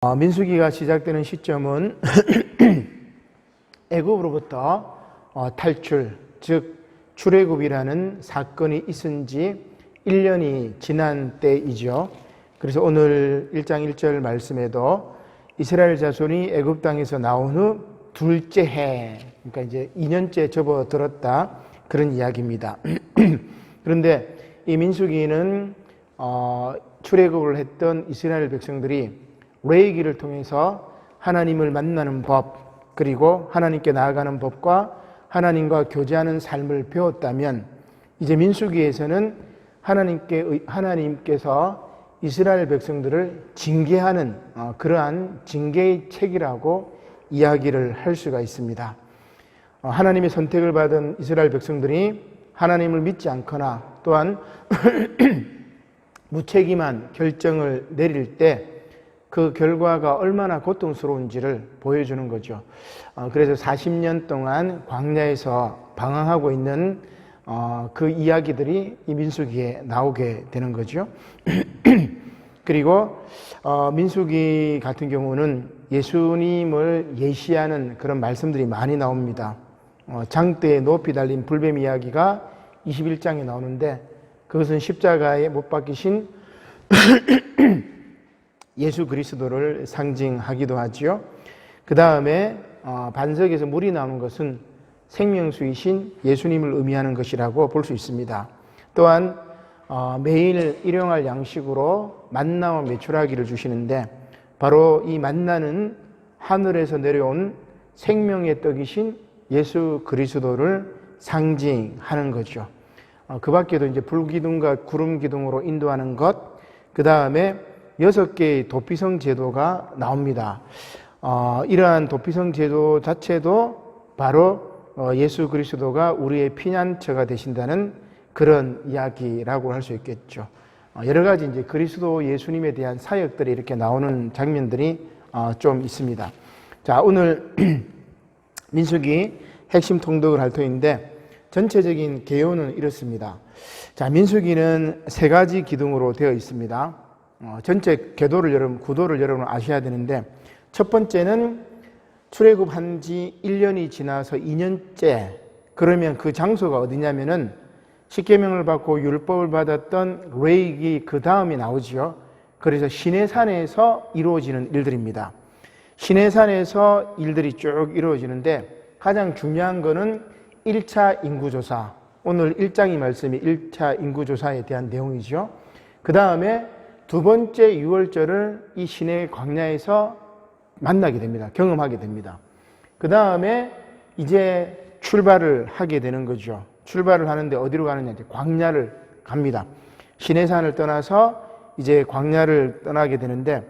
민수기가 시작되는 시점은 애굽으로부터 탈출, 즉 출애굽이라는 사건이 있은 지 1년이 지난 때이죠. 그래서 오늘 1장 1절 말씀에도 이스라엘 자손이 애굽 땅에서 나온 후 둘째 해, 그러니까 이제 2년째 접어들었다, 그런 이야기입니다. 그런데 이 민수기는 출애굽을 했던 이스라엘 백성들이 레위기를 통해서 하나님을 만나는 법, 그리고 하나님께 나아가는 법과 하나님과 교제하는 삶을 배웠다면, 이제 민수기에서는 하나님께서 이스라엘 백성들을 징계하는 그러한 징계의 책이라고 이야기를 할 수가 있습니다. 하나님의 선택을 받은 이스라엘 백성들이 하나님을 믿지 않거나 또한 무책임한 결정을 내릴 때 그 결과가 얼마나 고통스러운지를 보여주는 거죠. 그래서 40년 동안 광야에서 방황하고 있는 그 이야기들이 이 민수기에 나오게 되는 거죠. 그리고 민수기 같은 경우는 예수님을 예시하는 그런 말씀들이 많이 나옵니다. 장대에 높이 달린 불뱀 이야기가 21장에 나오는데, 그것은 십자가에 못 박히신 예수 그리스도를 상징하기도 하지요. 그 다음에 반석에서 물이 나오는 것은 생명수이신 예수님을 의미하는 것이라고 볼 수 있습니다. 또한 매일 일용할 양식으로 만나와 메추라기를 주시는데, 바로 이 만나는 하늘에서 내려온 생명의 떡이신 예수 그리스도를 상징하는 거죠. 그 밖에도 이제 불기둥과 구름 기둥으로 인도하는 것, 그 다음에 6개의 도피성 제도가 나옵니다. 이러한 도피성 제도 자체도 바로 예수 그리스도가 우리의 피난처가 되신다는 그런 이야기라고 할 수 있겠죠. 여러 가지 이제 그리스도 예수님에 대한 사역들이 이렇게 나오는 장면들이 좀 있습니다. 자, 오늘 민수기 핵심 통독을 할 터인데, 전체적인 개요는 이렇습니다. 자, 민수기는 3가지 기둥으로 되어 있습니다. 전체 구도를 여러분 아셔야 되는데, 첫 번째는 출애굽한 지 1년이 지나서 2년째, 그러면 그 장소가 어디냐면은 십계명을 받고 율법을 받았던 레위기 그 다음이 나오지요. 그래서 시내산에서 이루어지는 일들입니다. 시내산에서 일들이 쭉 이루어지는데, 가장 중요한 거는 1차 인구조사, 오늘 1장의 말씀이 1차 인구조사에 대한 내용이죠. 그 다음에 두 번째 유월절을 이 시내 광야에서 만나게 됩니다. 경험하게 됩니다. 그 다음에 이제 출발을 하게 되는 거죠. 출발을 하는데 어디로 가느냐, 이제 광야를 갑니다. 시내산을 떠나서 이제 광야를 떠나게 되는데,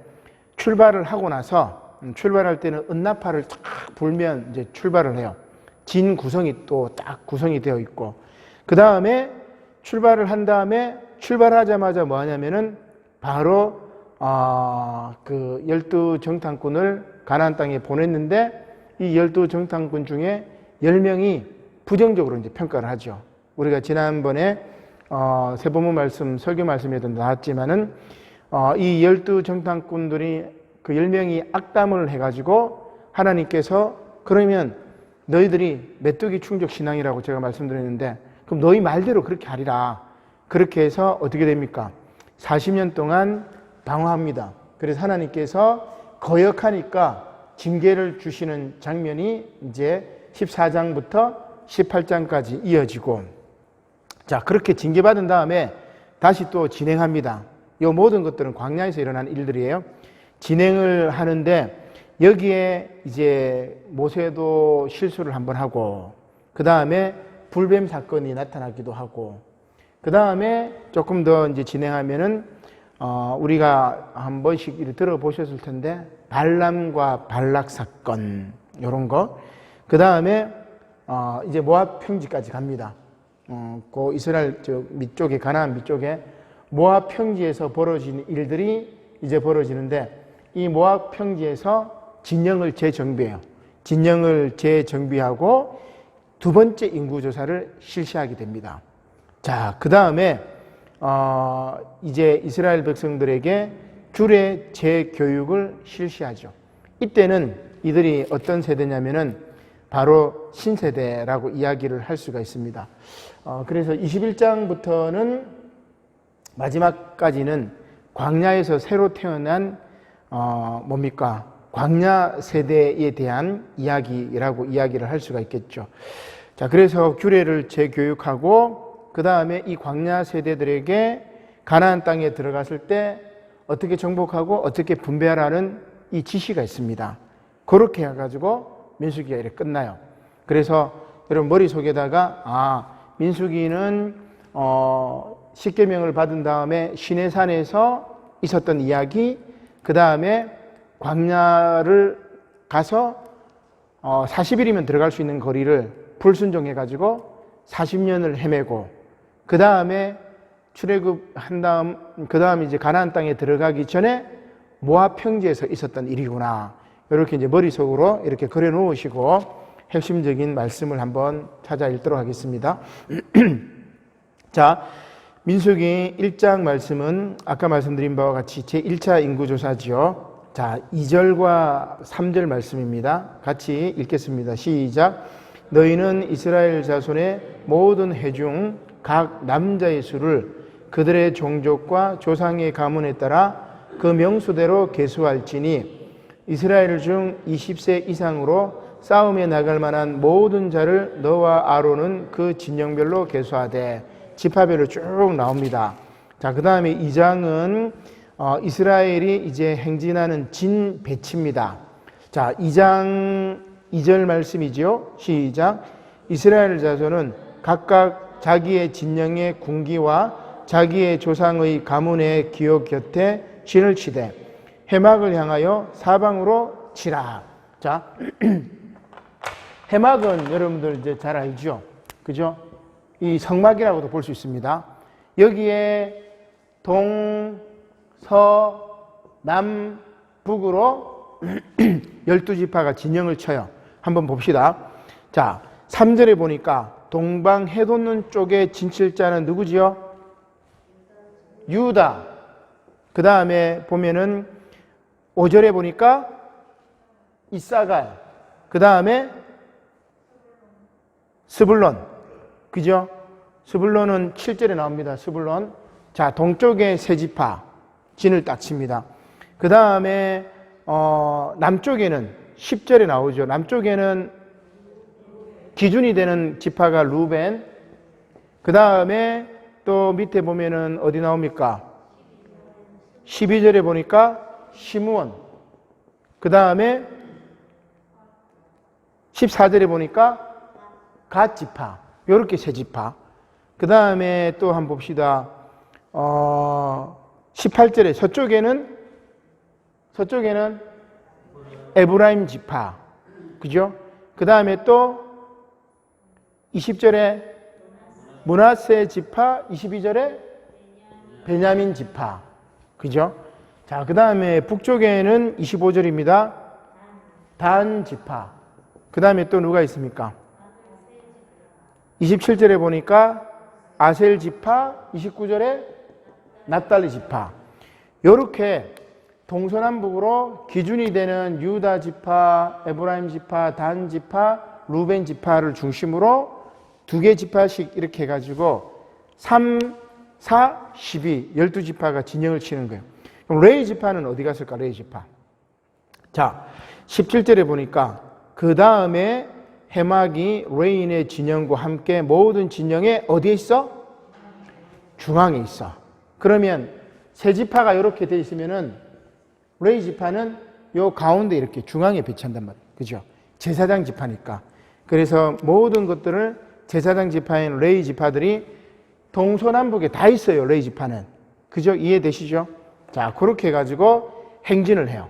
출발을 하고 나서 출발할 때는 은나팔을 딱 불면 이제 출발을 해요. 진 구성이 또 딱 구성이 되어 있고, 그 다음에 출발을 한 다음에 출발하자마자 뭐 하냐면은 바로 그 12정탐꾼을 가나안 땅에 보냈는데, 이 12정탐꾼 중에 10명이 부정적으로 이제 평가를 하죠. 우리가 지난번에 세번문 말씀, 설교 말씀에도 나왔지만은 이 12정탐꾼들이 그 10명이 악담을 해가지고 하나님께서 그러면 너희들이 메뚜기 충족 신앙이라고 제가 말씀드렸는데, 그럼 너희 말대로 그렇게 하리라. 그렇게 해서 어떻게 됩니까? 40년 동안 방황합니다. 그래서 하나님께서 거역하니까 징계를 주시는 장면이 이제 14장부터 18장까지 이어지고, 자, 그렇게 징계받은 다음에 다시 또 진행합니다. 이 모든 것들은 광야에서 일어난 일들이에요. 진행을 하는데, 여기에 이제 모세도 실수를 한번 하고, 그 다음에 불뱀 사건이 나타나기도 하고, 그 다음에 조금 더 이제 진행하면은 우리가 한 번씩 들어보셨을 텐데, 발람과 발락 사건, 요런 거. 그 다음에 이제 모압 평지까지 갑니다. 그 이스라엘 밑쪽에, 가나안 밑쪽에 모압 평지에서 벌어진 일들이 이제 벌어지는데, 이 모압 평지에서 진영을 재정비해요. 진영을 재정비하고 두 번째 인구조사를 실시하게 됩니다. 자, 그 다음에 이제 이스라엘 백성들에게 규례 재교육을 실시하죠. 이때는 이들이 어떤 세대냐면은 바로 신세대라고 이야기를 할 수가 있습니다. 그래서 21장부터는 마지막까지는 광야에서 새로 태어난 광야 세대에 대한 이야기라고 이야기를 할 수가 있겠죠. 자, 그래서 규례를 재교육하고 그 다음에 이 광야 세대들에게 가나안 땅에 들어갔을 때 어떻게 정복하고 어떻게 분배하라는 이 지시가 있습니다. 그렇게 해가지고 민수기가 이렇게 끝나요. 그래서 여러분 머릿속에다가 민수기는 십계명을 받은 다음에 시내산에서 있었던 이야기, 그 다음에 광야를 가서 40일이면 들어갈 수 있는 거리를 불순종해가지고 40년을 헤매고 그 다음에 출애굽한 다음 그 다음에 이제 가나안 땅에 들어가기 전에 모압 평지에서 있었던 일이구나. 이렇게 이제 머릿속으로 이렇게 그려 놓으시고 핵심적인 말씀을 한번 찾아 읽도록 하겠습니다. 자, 민수기 1장 말씀은 아까 말씀드린 바와 같이 제1차 인구조사지요. 자, 2절과 3절 말씀입니다. 같이 읽겠습니다. 시작. 너희는 이스라엘 자손의 모든 회중 각 남자의 수를 그들의 종족과 조상의 가문에 따라 그 명수대로 계수할지니 이스라엘 중 20세 이상으로 싸움에 나갈 만한 모든 자를 너와 아론은 그 진영별로 계수하되 지파별로 쭉 나옵니다. 자, 그 다음에 2장은 이스라엘이 이제 행진하는 진 배치입니다. 자, 2장 2절 말씀이지요. 시작. 이스라엘 자손은 각각 자기의 진영의 군기와 자기의 조상의 가문의 기업 곁에 진을 치되 해막을 향하여 사방으로 치라. 자, 해막은 여러분들 이제 잘 알죠? 그죠? 이 성막이라고도 볼 수 있습니다. 여기에 동, 서, 남, 북으로 12지파가 진영을 쳐요. 한번 봅시다. 자, 3절에 보니까 동방 해돋는 쪽에 진칠자는 누구지요? 유다. 그 다음에 보면은 5절에 보니까 이사갈. 그 다음에 스불론. 그죠? 스불론은 7절에 나옵니다. 스불론. 자, 동쪽에 세 지파 진을 딱 칩니다. 그 다음에 남쪽에는 10절에 나오죠. 남쪽에는 기준이 되는 지파가 루벤. 그 다음에 또 밑에 보면은 어디 나옵니까? 12절에 보니까 시므온. 그 다음에 14절에 보니까 갓 지파. 요렇게 세 지파. 그 다음에 또 한번 봅시다. 18절에 서쪽에는 에브라임 지파. 그죠? 그 다음에 또 20절에 므낫세 지파, 22절에 베냐민 지파. 그죠? 자, 그 다음에 북쪽에는 25절입니다. 단 지파. 그 다음에 또 누가 있습니까? 27절에 보니까 아셀 지파, 29절에 납달리 지파. 요렇게 동서남북으로 기준이 되는 유다 지파, 에브라임 지파, 단 지파, 루벤 지파를 중심으로 두 개 지파씩 이렇게 해가지고 3, 4, 12, 12지파가 진영을 치는 거예요. 그럼 레위 지파는 어디 갔을까? 레위 지파. 자, 17절에 보니까 그 다음에 해막이 레인의 진영과 함께 모든 진영에 어디에 있어? 중앙에 있어. 그러면 세 지파가 이렇게 돼 있으면은 레위 지파는 요 가운데 이렇게 중앙에 배치한단 말이에요. 그죠? 제사장 지파니까. 그래서 모든 것들을 제사장 지파인 레위 지파들이 동서남북에 다 있어요. 레위 지파는. 그죠? 이해되시죠? 자, 그렇게 해가지고 행진을 해요.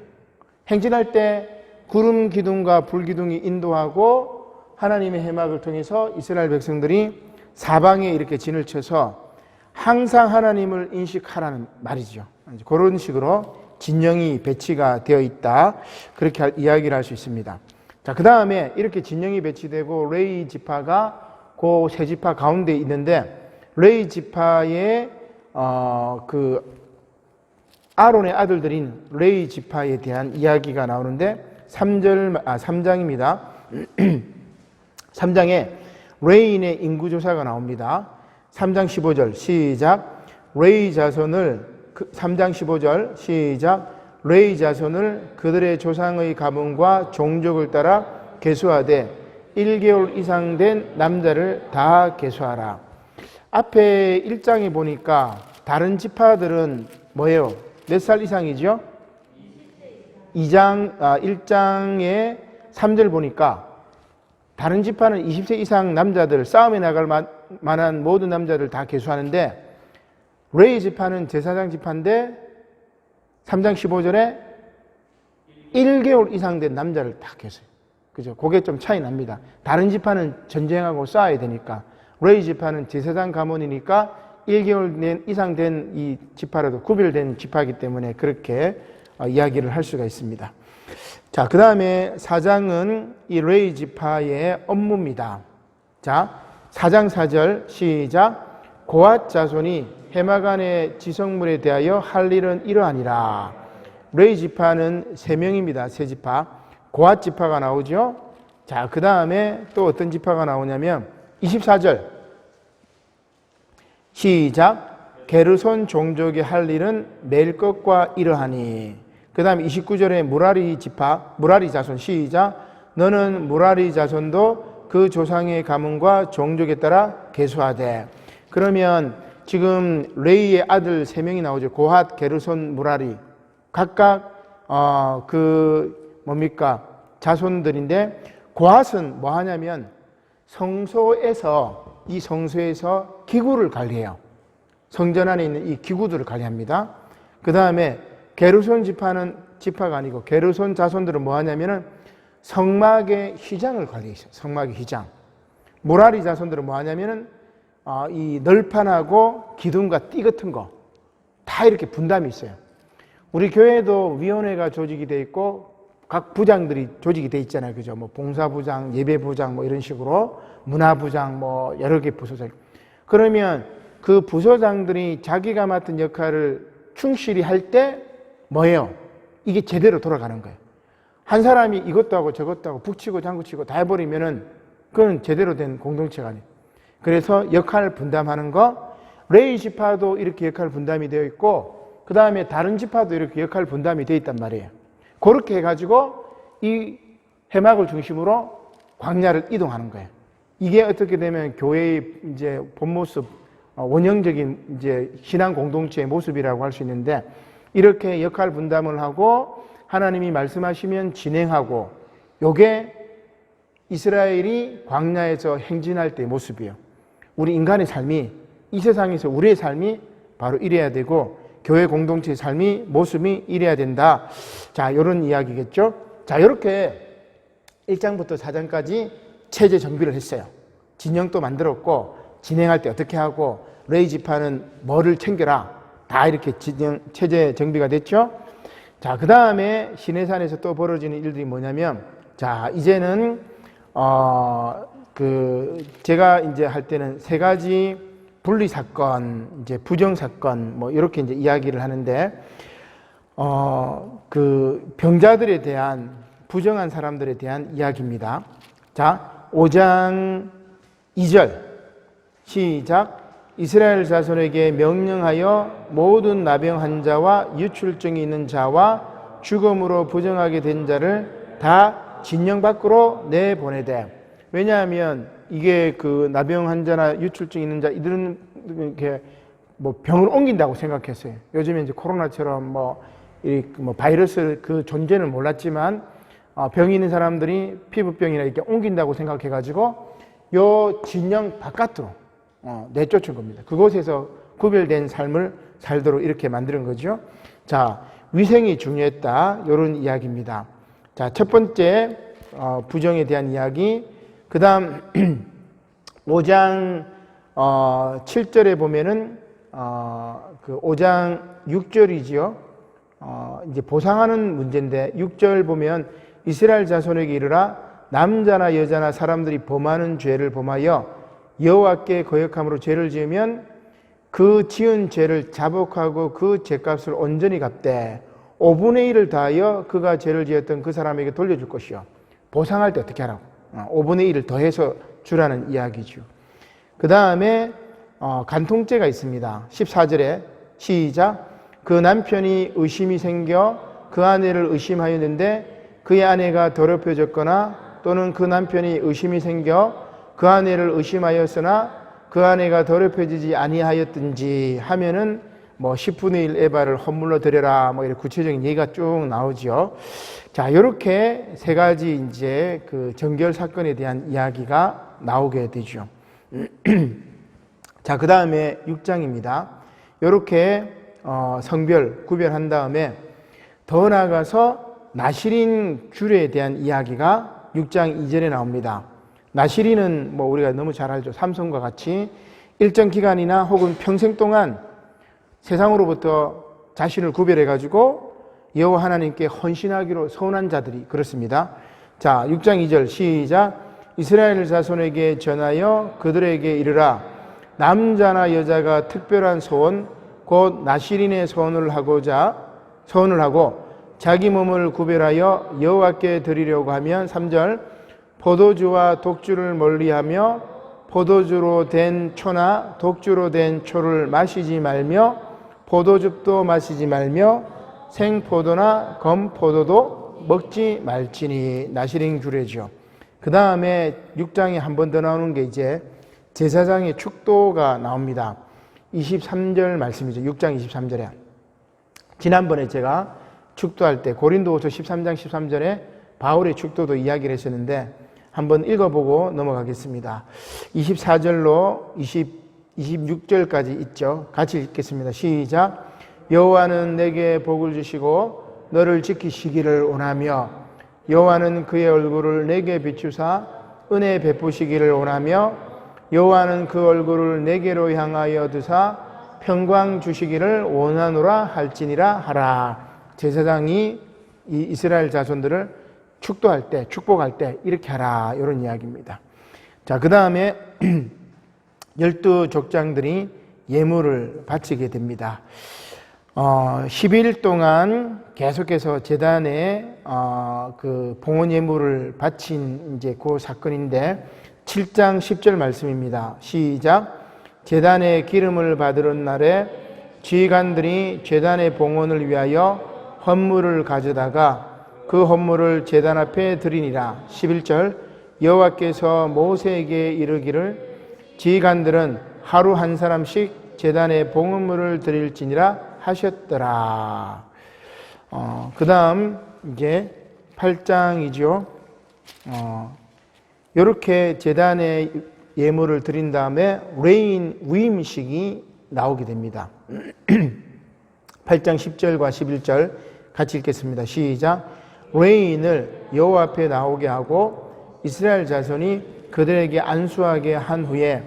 행진할 때 구름 기둥과 불 기둥이 인도하고 하나님의 해막을 통해서 이스라엘 백성들이 사방에 이렇게 진을 쳐서 항상 하나님을 인식하라는 말이죠. 그런 식으로 진영이 배치가 되어 있다. 그렇게 이야기를 할 수 있습니다. 자, 그 다음에 이렇게 진영이 배치되고 레위 지파가 그 세 지파 가운데 있는데 레위 지파의 그 아론의 아들들인 레위 지파에 대한 이야기가 나오는데 3장입니다. 3장에 레인의 인구조사가 나옵니다. 3장 15절 시작. 레위 자손을 3장 15절 시작. 레위 자손을 그들의 조상의 가문과 종족을 따라 계수하되 1개월 이상 된 남자를 다 계수하라. 앞에 1장에 보니까 다른 지파들은 뭐예요? 몇 살 이상이죠? 1장에 3절 보니까 다른 지파는 20세 이상 남자들, 싸움에 나갈 만한 모든 남자들 다 계수하는데 레위 지파는 제사장 지파인데 3장 15절에 1개월 이상 된 남자를 다 계수해요. 그죠? 그게 좀 차이 납니다. 다른 지파는 전쟁하고 싸워야 되니까, 레위 지파는 제사장 가문이니까 1개월 이상 된 이 지파라도 구별된 지파이기 때문에 그렇게 이야기를 할 수가 있습니다. 자, 그 다음에 4장은 이 레위 지파의 업무입니다. 자, 4장 4절 시작. 고핫 자손이 해마간의 지성물에 대하여 할 일은 이러하니라. 레위 지파는 3명입니다. 3지파. 고핫 지파가 나오죠. 자, 그 다음에 또 어떤 지파가 나오냐면 24절 시작. 게르손 종족의 할 일은 멜 것과 이러하니. 그 다음에 29절에 무라리 지파, 무라리 자손 시작. 너는 무라리 자손도 그 조상의 가문과 종족에 따라 계수하되. 그러면 지금 레위의 아들 3명이 나오죠. 고핫, 게르손, 무라리. 각각 자손들인데, 고핫은 뭐 하냐면 이 성소에서 기구를 관리해요. 성전 안에 있는 이 기구들을 관리합니다. 그 다음에 게르손 지파가 아니고 게르손 자손들은 뭐 하냐면은 성막의 휘장을 관리해요. 성막의 휘장. 무라리 자손들은 뭐 하냐면은 이 널판하고 기둥과 띠 같은 거 다 이렇게 분담이 있어요. 우리 교회도 위원회가 조직이 돼 있고 각 부장들이 조직이 돼 있잖아요. 그죠? 뭐 봉사부장, 예배부장 뭐 이런 식으로 문화부장 뭐 여러 개 부서장. 그러면 그 부서장들이 자기가 맡은 역할을 충실히 할 때 뭐예요? 이게 제대로 돌아가는 거예요. 한 사람이 이것도 하고 저것도 하고 북치고 장구치고 다 해버리면은 그건 제대로 된 공동체가 아니에요. 그래서 역할 분담하는 거, 레위 지파도 이렇게 역할 분담이 되어 있고 그 다음에 다른 지파도 이렇게 역할 분담이 되어 있단 말이에요. 그렇게 해가지고 이 해막을 중심으로 광야를 이동하는 거예요. 이게 어떻게 되면 교회의 이제 본 모습, 원형적인 이제 신앙 공동체의 모습이라고 할 수 있는데, 이렇게 역할 분담을 하고 하나님이 말씀하시면 진행하고, 요게 이스라엘이 광야에서 행진할 때의 모습이에요. 우리 인간의 삶이, 이 세상에서 우리의 삶이 바로 이래야 되고 교회 공동체의 삶이, 모습이 이래야 된다. 자, 이런 이야기겠죠. 자, 이렇게 1장부터 4장까지 체제 정비를 했어요. 진영도 만들었고 진행할 때 어떻게 하고 레위 지파는 뭐를 챙겨라. 다 이렇게 체제 정비가 됐죠. 자, 그 다음에 시내산에서 또 벌어지는 일들이 뭐냐면, 자, 이제는 제가 이제 할 때는 3가지 분리 사건, 이제 부정 사건, 뭐 이렇게 이제 이야기를 하는데, 병자들에 대한, 부정한 사람들에 대한 이야기입니다. 자, 5장 2절 시작. 이스라엘 자손에게 명령하여 모든 나병 환자와 유출증이 있는 자와 죽음으로 부정하게 된 자를 다 진영 밖으로 내보내되. 왜냐하면 이게 그 나병 환자나 유출증 있는 자, 이들은 이렇게 뭐 병을 옮긴다고 생각했어요. 요즘에 이제 코로나처럼 뭐 바이러스 그 존재는 몰랐지만 병이 있는 사람들이 피부병이나 이렇게 옮긴다고 생각해가지고 요 진영 바깥으로 내쫓은 겁니다. 그곳에서 구별된 삶을 살도록 이렇게 만드는 거죠. 자, 위생이 중요했다. 이런 이야기입니다. 자, 첫 번째 부정에 대한 이야기. 그 다음 5장 7절에 보면은 그 5장 6절이지요. 이제 보상하는 문제인데 6절 보면 이스라엘 자손에게 이르라 남자나 여자나 사람들이 범하는 죄를 범하여 여호와께 거역함으로 죄를 지으면 그 지은 죄를 자복하고 그 죄값을 온전히 갚되 5분의 1을 다하여 그가 죄를 지었던 그 사람에게 돌려줄 것이요. 보상할 때 어떻게 하라고? 5분의 1을 더해서 주라는 이야기죠. 그 다음에 간통죄가 있습니다. 14절에 시작. 그 남편이 의심이 생겨 그 아내를 의심하였는데 그의 아내가 더럽혀졌거나 또는 그 남편이 의심이 생겨 그 아내를 의심하였으나 그 아내가 더럽혀지지 아니하였든지 하면은 10분의 1 에바를 헌물로 드려라 이렇게 구체적인 얘기가 쭉 나오죠. 자, 이렇게 세 가지 이제 그 정결 사건에 대한 이야기가 나오게 되죠. 자, 그 다음에 6장입니다. 이렇게 성별 구별한 다음에 더 나아가서 나실인 규례에 대한 이야기가 6장 2절에 나옵니다. 나실인은 우리가 너무 잘 알죠. 삼손과 같이 일정 기간이나 혹은 평생 동안 세상으로부터 자신을 구별해 가지고 여호와 하나님께 헌신하기로 서운한 자들이 그렇습니다. 자, 6장 2절 시작. 이스라엘 자손에게 전하여 그들에게 이르라. 남자나 여자가 특별한 소원 곧 나실인의 소원을 하고 자기 몸을 구별하여 여호와께 드리려고 하면 3절 포도주와 독주를 멀리하며 포도주로 된 초나 독주로 된 초를 마시지 말며 포도즙도 마시지 말며 생포도나 검포도도 먹지 말지니. 나실인 규례죠. 그 다음에 6장에 한 번 더 나오는 게 이제 제사장의 축도가 나옵니다. 23절 말씀이죠. 6장 23절에 지난번에 제가 축도할 때 고린도후서 13장 13절에 바울의 축도도 이야기를 했었는데 한번 읽어보고 넘어가겠습니다. 24절로 26절까지 있죠. 같이 읽겠습니다. 시작. 여호와는 내게 복을 주시고 너를 지키시기를 원하며 여호와는 그의 얼굴을 내게 비추사 은혜 베푸시기를 원하며 여호와는 그 얼굴을 내게로 향하여 드사 평강 주시기를 원하노라 할지니라 하라. 제사장이 이 이스라엘 자손들을 축도할 때, 축복할 때 이렇게 하라, 이런 이야기입니다. 자, 그 다음에 12족장들이 예물을 바치게 됩니다. 10일 동안 계속해서 제단에 그 봉헌 예물을 바친 이제 그 사건인데 7장 10절 말씀입니다. 시작. 제단에 기름을 받으던 날에 지휘관들이 제단의 봉헌을 위하여 헌물을 가져다가 그 헌물을 제단 앞에 드리니라. 11절 여호와께서 모세에게 이르기를 지휘관들은 하루 한 사람씩 제단에 봉헌물을 드릴지니라 하셨더라. 그 다음 이제 8장이죠. 이렇게 제단에 예물을 드린 다음에 레인 위임식이 나오게 됩니다. 8장 10절과 11절 같이 읽겠습니다. 시작. 레인을 여호와 앞에 나오게 하고 이스라엘 자손이 그들에게 안수하게 한 후에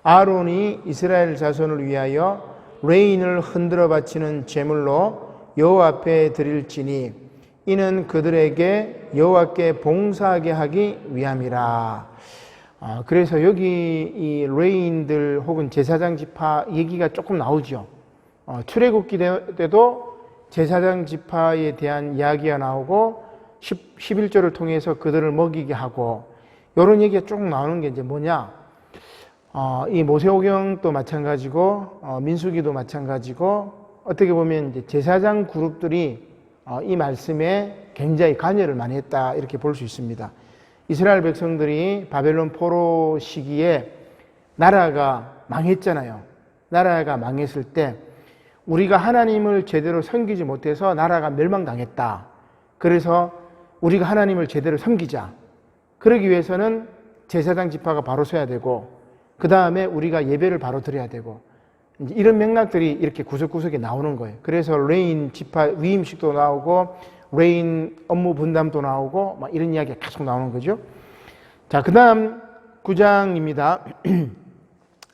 아론이 이스라엘 자손을 위하여 레인을 흔들어 바치는 제물로 여호와 앞에 드릴지니 이는 그들에게 여호와께 봉사하게 하기 위함이라. 그래서 여기 이 레인들 혹은 제사장 지파 얘기가 조금 나오죠. 출애굽기 때도 제사장 지파에 대한 이야기가 나오고 11절을 통해서 그들을 먹이게 하고 이런 얘기가 쭉 나오는 게 이제 뭐냐? 이 모세오경도 마찬가지고 민수기도 마찬가지고 어떻게 보면 이제 제사장 그룹들이 이 말씀에 굉장히 관여를 많이 했다 이렇게 볼 수 있습니다. 이스라엘 백성들이 바벨론 포로 시기에 나라가 망했잖아요. 나라가 망했을 때 우리가 하나님을 제대로 섬기지 못해서 나라가 멸망당했다. 그래서 우리가 하나님을 제대로 섬기자. 그러기 위해서는 제사장 지파가 바로 서야 되고 그 다음에 우리가 예배를 바로 드려야 되고 이런 맥락들이 이렇게 구석구석에 나오는 거예요. 그래서 레인 지파 위임식도 나오고 레인 업무 분담도 나오고 막 이런 이야기가 계속 나오는 거죠. 자, 그 다음 9장입니다.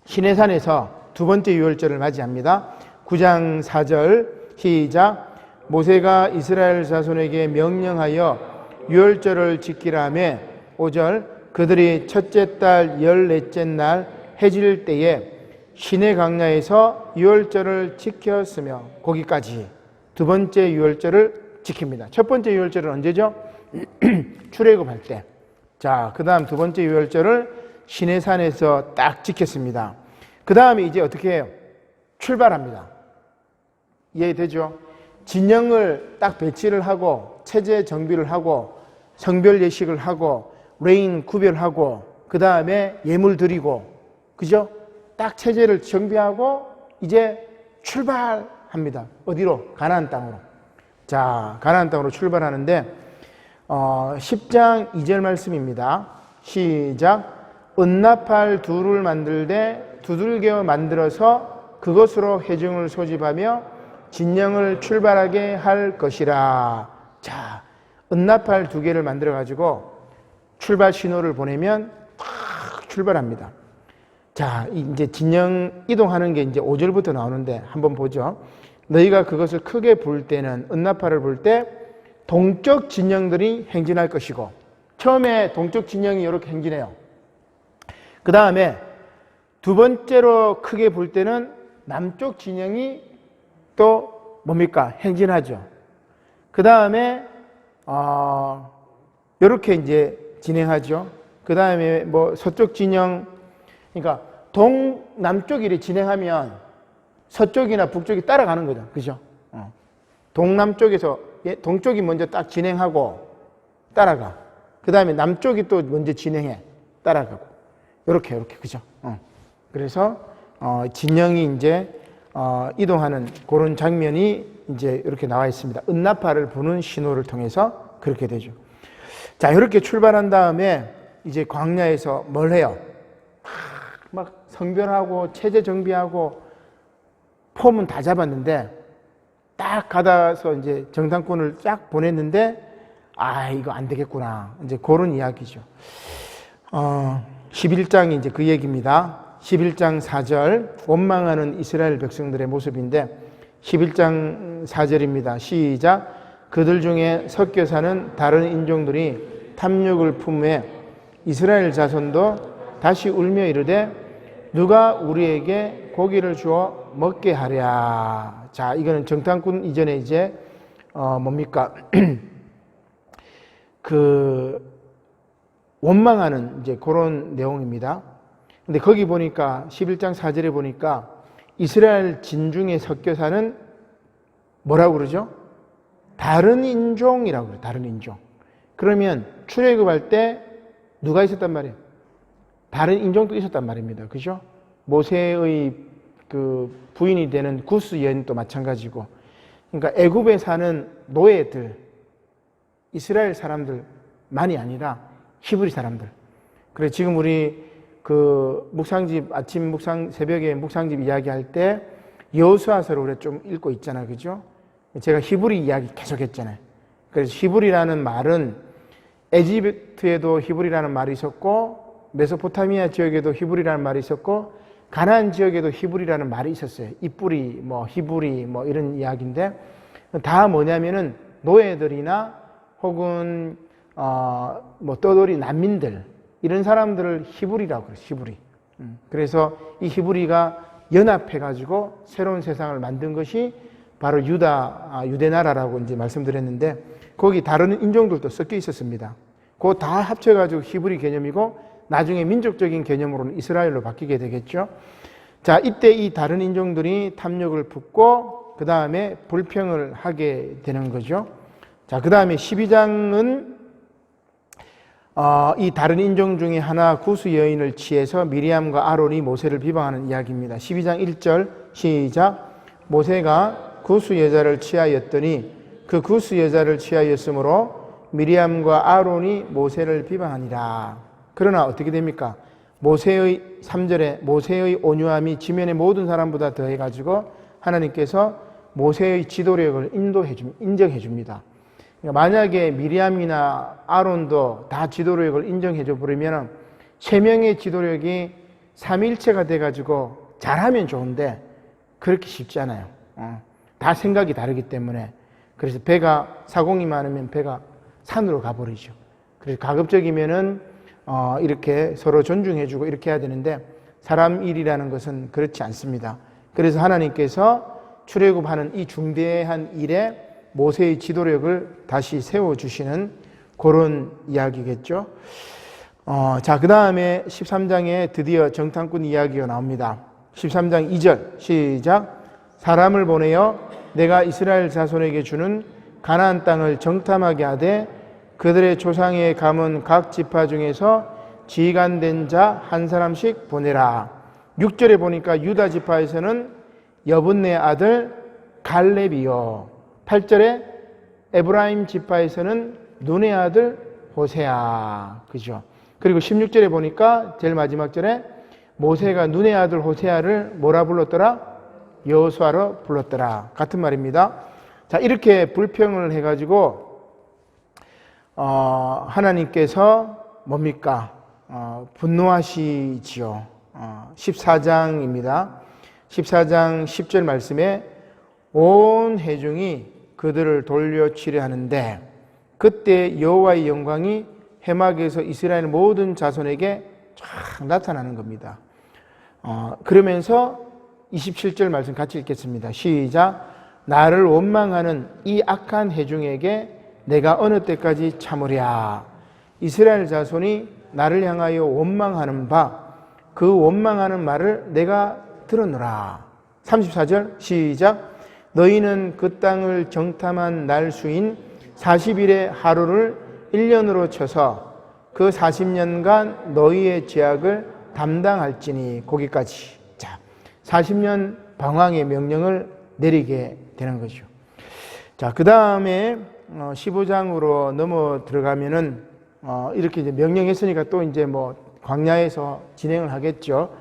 시내산에서 두 번째 유월절을 맞이합니다. 9장 4절 시작. 모세가 이스라엘 자손에게 명령하여 유월절을 지키라 하며 5절 그들이 첫째 달 14째 날 해질 때에 시내 광야에서 유월절을 지켰으며 거기까지 두 번째 유월절을 지킵니다. 첫 번째 유월절은 언제죠? 출애굽할 때. 자, 그 다음 두 번째 유월절을 시내산에서 딱 지켰습니다. 그 다음에 이제 어떻게 해요? 출발합니다. 이해되죠? 진영을 딱 배치를 하고 체제 정비를 하고 성별 예식을 하고 레인 구별하고 그 다음에 예물 드리고 그죠? 딱 체제를 정비하고 이제 출발합니다. 어디로? 가나안 땅으로. 자, 가나안 땅으로 출발하는데 10장 2절 말씀입니다. 시작. 은나팔 둘을 만들되 두들겨 만들어서 그것으로 회중을 소집하며 진영을 출발하게 할 것이라. 자, 은나팔 2개를 만들어 가지고 출발 신호를 보내면 탁 출발합니다. 자, 이제 진영 이동하는 게 이제 5절부터 나오는데 한번 보죠. 너희가 그것을 크게 불 때는 은나팔을 불 때 동쪽 진영들이 행진할 것이고, 처음에 동쪽 진영이 이렇게 행진해요. 그 다음에 두 번째로 크게 불 때는 남쪽 진영이 또 뭡니까? 행진하죠. 그 다음에 이렇게 이제 진행하죠. 그 다음에 뭐 서쪽 진영, 그러니까 동남쪽이 이렇게 진행하면 서쪽이나 북쪽이 따라가는 거죠. 그죠? 동남쪽에서 동쪽이 먼저 딱 진행하고 따라가. 그 다음에 남쪽이 또 먼저 진행해 따라가고. 이렇게 그죠? 그래서 진영이 이제 이동하는 그런 장면이 이제 이렇게 나와 있습니다. 은나팔을 부는 신호를 통해서 그렇게 되죠. 자, 이렇게 출발한 다음에 이제 광야에서 뭘 해요? 막 성별하고 체제 정비하고 폼은 다 잡았는데 딱 가다서 이제 정탐꾼을 쫙 보냈는데 이거 안 되겠구나. 이제 그런 이야기죠. 11장이 이제 그 얘기입니다. 11장 4절 원망하는 이스라엘 백성들의 모습인데 11장 4절입니다. 시작. 그들 중에 섞여 사는 다른 인종들이 탐욕을 품에 이스라엘 자손도 다시 울며 이르되 누가 우리에게 고기를 주어 먹게 하랴. 자, 이거는 정탐꾼 이전에 이제 뭡니까? 원망하는 이제 그런 내용입니다. 근데 거기 보니까 11장 4절에 보니까 이스라엘 진중에 섞여 사는 뭐라고 그러죠? 다른 인종이라고 그래요. 다른 인종. 그러면 출애굽할 때 누가 있었단 말이에요? 다른 인종도 있었단 말입니다. 그죠? 모세의 그 부인이 되는 구스 여인도 마찬가지고. 그러니까 애굽에 사는 노예들, 이스라엘 사람들만이 아니라 히브리 사람들. 그래 지금 우리 그 묵상집 아침 새벽에 묵상집 이야기할 때 여호수아서를 우리가 좀 읽고 있잖아요. 그죠? 제가 히브리 이야기 계속 했잖아요. 그래서 히브리라는 말은 에집트에도 히브리라는 말이 있었고 메소포타미아 지역에도 히브리라는 말이 있었고 가나안 지역에도 히브리라는 말이 있었어요. 이뿌리 뭐 히브리 뭐 이런 이야기인데 다 뭐냐면은 노예들이나 혹은 뭐 떠돌이 난민들 이런 사람들을 히브리라고 그래요. 히브리. 그래서 이 히브리가 연합해가지고 새로운 세상을 만든 것이 바로 유대 나라라고 이제 말씀드렸는데 거기 다른 인종들도 섞여 있었습니다. 그거 다 합쳐가지고 히브리 개념이고 나중에 민족적인 개념으로는 이스라엘로 바뀌게 되겠죠. 자, 이때 이 다른 인종들이 탐욕을 품고 그 다음에 불평을 하게 되는 거죠. 자, 그 다음에 12장은 이 다른 인종 중에 하나 구스 여인을 취해서 미리암과 아론이 모세를 비방하는 이야기입니다. 12장 1절 시작. 모세가 구스 여자를 취하였더니 그 구스 여자를 취하였으므로 미리암과 아론이 모세를 비방하니라. 그러나 어떻게 됩니까? 모세의 3절에 모세의 온유함이 지면의 모든 사람보다 더해가지고 하나님께서 모세의 지도력을 인정해 줍니다. 그러니까 만약에 미리암이나 아론도 다 지도력을 인정해 줘 버리면 세 명의 지도력이 삼위일체가 돼가지고 잘하면 좋은데 그렇게 쉽지 않아요. 다 생각이 다르기 때문에. 그래서 배가 사공이 많으면 배가 산으로 가버리죠. 그래서 가급적이면은 이렇게 서로 존중해주고 이렇게 해야 되는데 사람 일이라는 것은 그렇지 않습니다. 그래서 하나님께서 출애굽하는 이 중대한 일에 모세의 지도력을 다시 세워주시는 그런 이야기겠죠. 자, 그 다음에 13장에 드디어 정탐꾼 이야기가 나옵니다. 13장 2절 시작. 사람을 보내어 내가 이스라엘 자손에게 주는 가나안 땅을 정탐하게 하되 그들의 조상의 가문 각 지파 중에서 지간된 자 한 사람씩 보내라. 6절에 보니까 유다 지파에서는 여분네 아들 갈렙이요. 8절에 에브라임 지파에서는 눈의 아들 호세아. 그죠? 그리고 16절에 보니까 제일 마지막 절에 모세가 눈의 아들 호세아를 뭐라 불렀더라? 여호수아로 불렀더라. 같은 말입니다. 자, 이렇게 불평을 해가지고 하나님께서 뭡니까? 분노하시지요. 14장입니다. 14장 10절 말씀에 온 회중이 그들을 돌려치려 하는데 그때 여호와의 영광이 해막에서 이스라엘 모든 자손에게 쫙 나타나는 겁니다. 그러면서 27절 말씀 같이 읽겠습니다. 시작. 나를 원망하는 이 악한 회중에게 내가 어느 때까지 참으랴. 이스라엘 자손이 나를 향하여 원망하는 바 그 원망하는 말을 내가 들었노라. 34절 시작. 너희는 그 땅을 정탐한 날 수인 40일의 하루를 1년으로 쳐서 그 40년간 너희의 죄악을 담당할지니. 거기까지. 자, 40년 방황의 명령을 내리게 되는 거죠. 자, 그 다음에 15장으로 넘어 들어가면은 이렇게 이제 명령했으니까 또 이제 뭐 광야에서 진행을 하겠죠.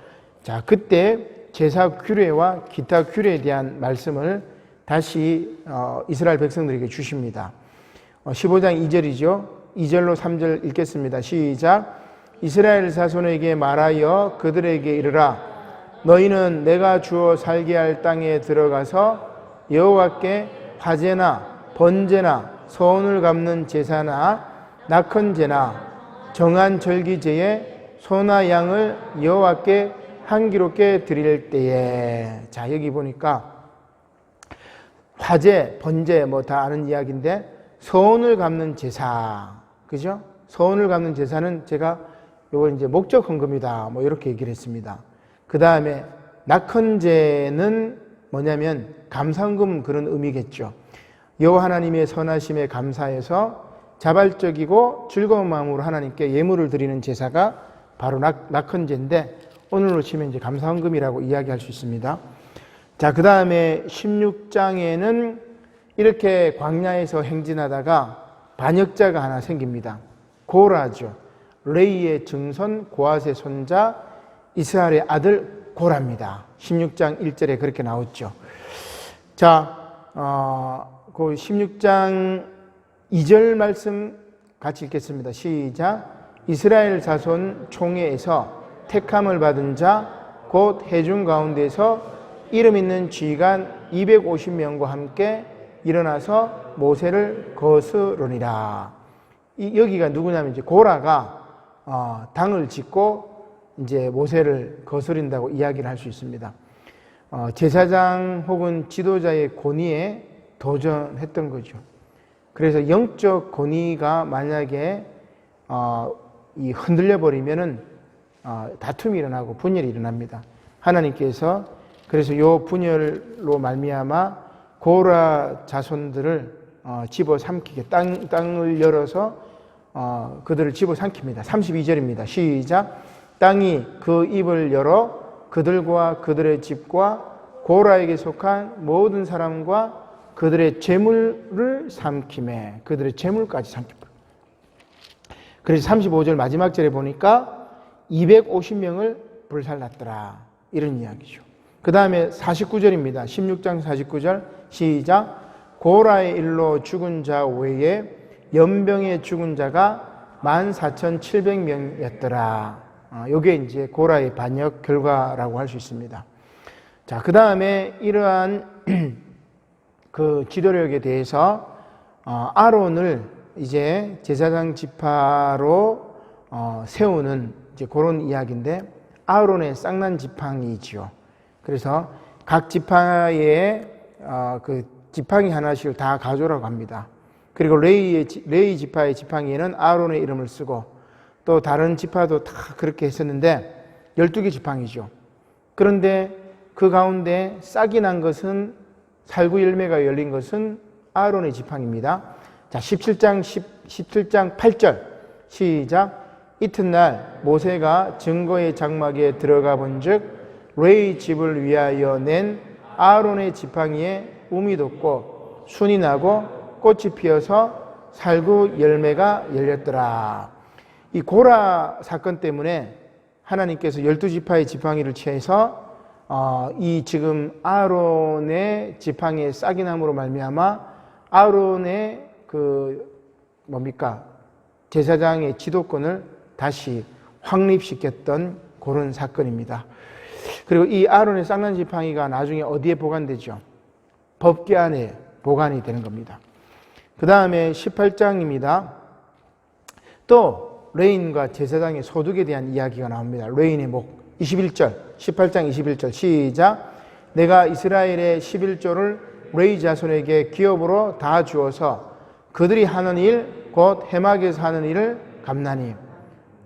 자, 그때 제사 규례와 기타 규례에 대한 말씀을 다시 이스라엘 백성들에게 주십니다. 15장 2절이죠. 2절로 3절 읽겠습니다. 시작. 이스라엘 자손에게 말하여 그들에게 이르라. 너희는 내가 주어 살게 할 땅에 들어가서 여호와께 화제나 번제나 소원을 갚는 제사나 낙헌제나 정한 절기제에 소나 양을 여호와께 한기롭게 드릴 때에. 자, 여기 보니까 화제, 번제 뭐 다 아는 이야기인데 소원을 갚는 제사, 그죠? 소원을 갚는 제사는 제가 요걸 이제 목적 헌금이다 뭐 이렇게 얘기를 했습니다. 그 다음에 낙헌제는 뭐냐면 감사헌금 그런 의미겠죠. 여호와 하나님의 선하심에 감사해서 자발적이고 즐거운 마음으로 하나님께 예물을 드리는 제사가 바로 낙헌제인데 오늘로 치면 이제 감사헌금이라고 이야기할 수 있습니다. 자, 그 다음에 16장에는 이렇게 광야에서 행진하다가 반역자가 하나 생깁니다. 고라죠. 레이의 증손 고앗의 손자 이스라엘의 아들 고라입니다. 16장 1절에 그렇게 나왔죠. 자, 그 16장 2절 말씀 같이 읽겠습니다. 시작. 이스라엘 자손 총회에서 택함을 받은 자 곧 회중 가운데서 이름 있는 지휘관 250명과 함께 일어나서 모세를 거스르니라. 여기가 누구냐면 이제 고라가 당을 짓고 이제 모세를 거스린다고 이야기를 할 수 있습니다. 제사장 혹은 지도자의 권위에 도전했던 거죠. 그래서 영적 권위가 만약에 흔들려 버리면은 다툼이 일어나고 분열이 일어납니다. 하나님께서 그래서 요 분열로 말미암아 고라 자손들을 집어삼키게 땅을 열어서 그들을 집어삼킵니다. 32절입니다. 시작. 땅이 그 입을 열어 그들과 그들의 집과 고라에게 속한 모든 사람과 그들의 재물을 삼키매. 그들의 재물까지 삼킵니다. 그래서 35절 마지막 절에 보니까 250명을 불살랐더라. 이런 이야기죠. 그 다음에 49절입니다. 16장 49절 시작. 고라의 일로 죽은 자 외에 연병에 죽은 자가 14,700명이었더라. 이게 이제 고라의 반역 결과라고 할 수 있습니다. 자, 그 다음에 이러한 그 지도력에 대해서 아론을 이제 제사장 지파로 세우는 이제 그런 이야기인데 아론의 쌍난 지팡이지요. 그래서 각 지파에 그 지팡이 하나씩을 다 가져오라고 합니다. 그리고 레이 지파의 지팡이에는 아론의 이름을 쓰고 또 다른 지파도 다 그렇게 했었는데 12개 지팡이죠. 그런데 그 가운데 싹이 난 것은 살구 열매가 열린 것은 아론의 지팡이입니다. 자, 17장 8절 시작. 이튿날 모세가 증거의 장막에 들어가 본즉 레위 집을 위하여 낸 아론의 지팡이에 움이 돋고 순이 나고 꽃이 피어서 살구 열매가 열렸더라. 이 고라 사건 때문에 하나님께서 12지파의 지팡이를 취해서 이 지금 아론의 지팡이의 싹이 남으로 말미암아 아론의 제사장의 지도권을 다시 확립시켰던 그런 사건입니다. 그리고 이 아론의 쌍난 지팡이가 나중에 어디에 보관되죠? 법궤 안에 보관이 되는 겁니다. 그 다음에 18장입니다. 또 레인과 제사장의 소득에 대한 이야기가 나옵니다. 레인의 목 21절 18장 21절 시작. 내가 이스라엘의 11조를 레위 자손에게 기업으로 다 주어서 그들이 하는 일 곧 해막에서 하는 일을 감나니.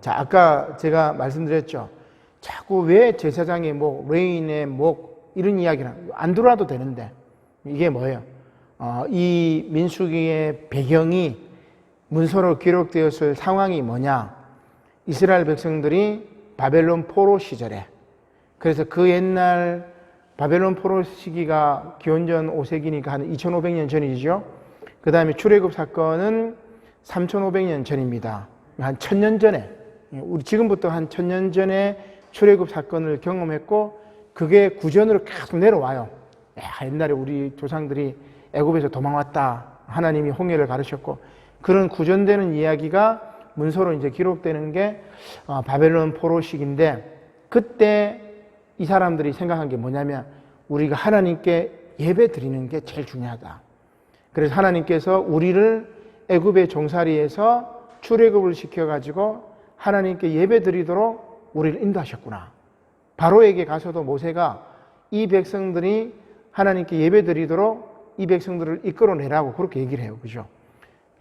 자, 아까 제가 말씀드렸죠. 자꾸 왜 제사장의 목, 레인의 목 이런 이야기는 안 들어와도 되는데 이게 뭐예요? 이 민수기의 배경이 문서로 기록되었을 상황이 뭐냐? 이스라엘 백성들이 바벨론 포로 시절에, 그래서 그 옛날 바벨론 포로 시기가 기원전 5세기니까 한 2500년 전이죠. 그 다음에 출애굽 사건은 3500년 전입니다. 한 1000년 전에, 우리 지금부터 한 1000년 전에 출애굽 사건을 경험했고 그게 구전으로 계속 내려와요. 옛날에 우리 조상들이 애굽에서 도망왔다. 하나님이 홍해를 가르쳤고 그런 구전되는 이야기가 문서로 이제 기록되는 게 바벨론 포로 시기인데, 그때 이 사람들이 생각한 게 뭐냐면 우리가 하나님께 예배 드리는 게 제일 중요하다. 그래서 하나님께서 우리를 애굽의 종살이에서 출애굽을 시켜가지고 하나님께 예배 드리도록 우리를 인도하셨구나. 바로에게 가서도 모세가 이 백성들이 하나님께 예배 드리도록 이 백성들을 이끌어내라고 그렇게 얘기를 해요. 그죠?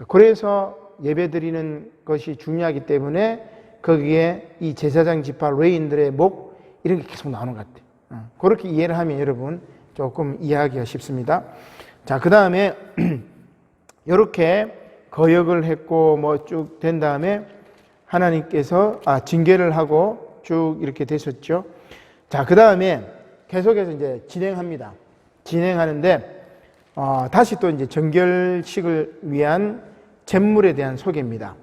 그래서 예배 드리는 것이 중요하기 때문에 거기에 이 제사장 지파 레인들의 목 이런 게 계속 나오는 것 같아요. 그렇게 이해를 하면 여러분 조금 이해하기가 쉽습니다. 자, 그 다음에 이렇게 거역을 했고 뭐 쭉 된 다음에 하나님께서 징계를 하고 쭉 이렇게 됐었죠. 자, 그 다음에 계속해서 이제 진행합니다. 진행하는데 다시 또 이제 정결식을 위한 제물에 대한 소개입니다.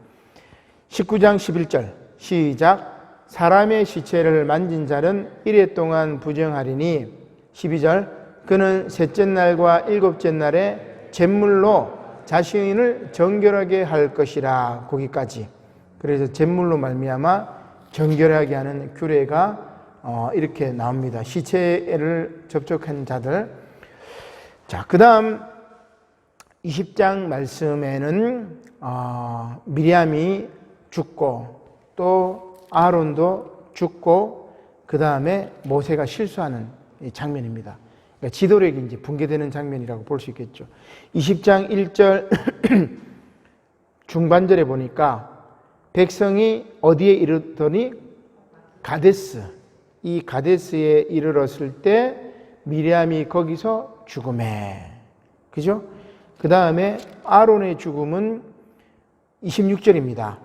19장 11절 시작. 사람의 시체를 만진 자는 이레 동안 부정하리니. 12절 그는 셋째 날과 일곱째 날에 제물로 자신을 정결하게 할 것이라. 거기까지. 그래서 제물로 말미암아 정결하게 하는 규례가 이렇게 나옵니다. 시체를 접촉한 자들. 자, 그 다음 20장 말씀에는 미리암이 죽고 또 아론도 죽고 그 다음에 모세가 실수하는 장면입니다. 그러니까 지도력이 이제 붕괴되는 장면이라고 볼 수 있겠죠. 20장 1절 중반절에 보니까 백성이 어디에 이르더니 가데스, 이 가데스에 이르렀을 때 미리암이 거기서 죽음에. 그죠? 그 다음에 아론의 죽음은 26절입니다.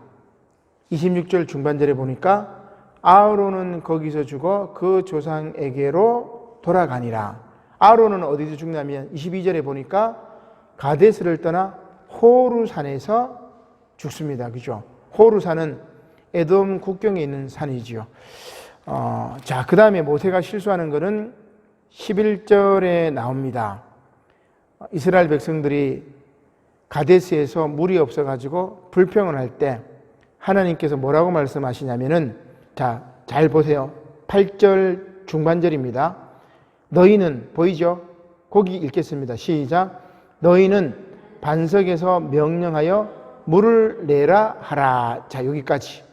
26절 중반절에 보니까 아론은 거기서 죽어 그 조상에게로 돌아가니라. 아론은 어디서 죽냐면 22절에 보니까 가데스를 떠나 호르산에서 죽습니다. 그죠? 호르산은 에돔 국경에 있는 산이지요. 자, 그 다음에 모세가 실수하는 것은 11절에 나옵니다. 이스라엘 백성들이 가데스에서 물이 없어가지고 불평을 할 때 하나님께서 뭐라고 말씀하시냐면은, 자, 잘 보세요. 8절 중반절입니다. 너희는, 보이죠? 거기 읽겠습니다. 시작. 너희는 반석에서 명령하여 물을 내라 하라. 자, 여기까지.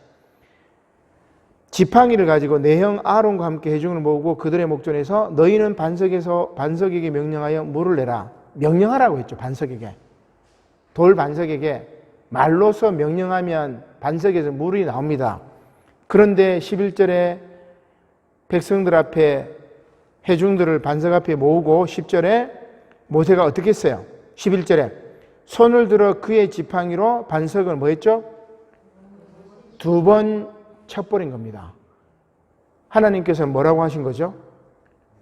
지팡이를 가지고 내 형 아론과 함께 회중을 모으고 그들의 목전에서 너희는 반석에게 명령하여 물을 내라. 명령하라고 했죠. 반석에게. 돌 반석에게 말로서 명령하면 반석에서 물이 나옵니다. 그런데 11절에 백성들 앞에 회중들을 반석 앞에 모으고 10절에 모세가 어떻게 했어요? 11절에 손을 들어 그의 지팡이로 반석을 뭐 했죠? 2번 쳐버린 겁니다. 하나님께서 뭐라고 하신 거죠?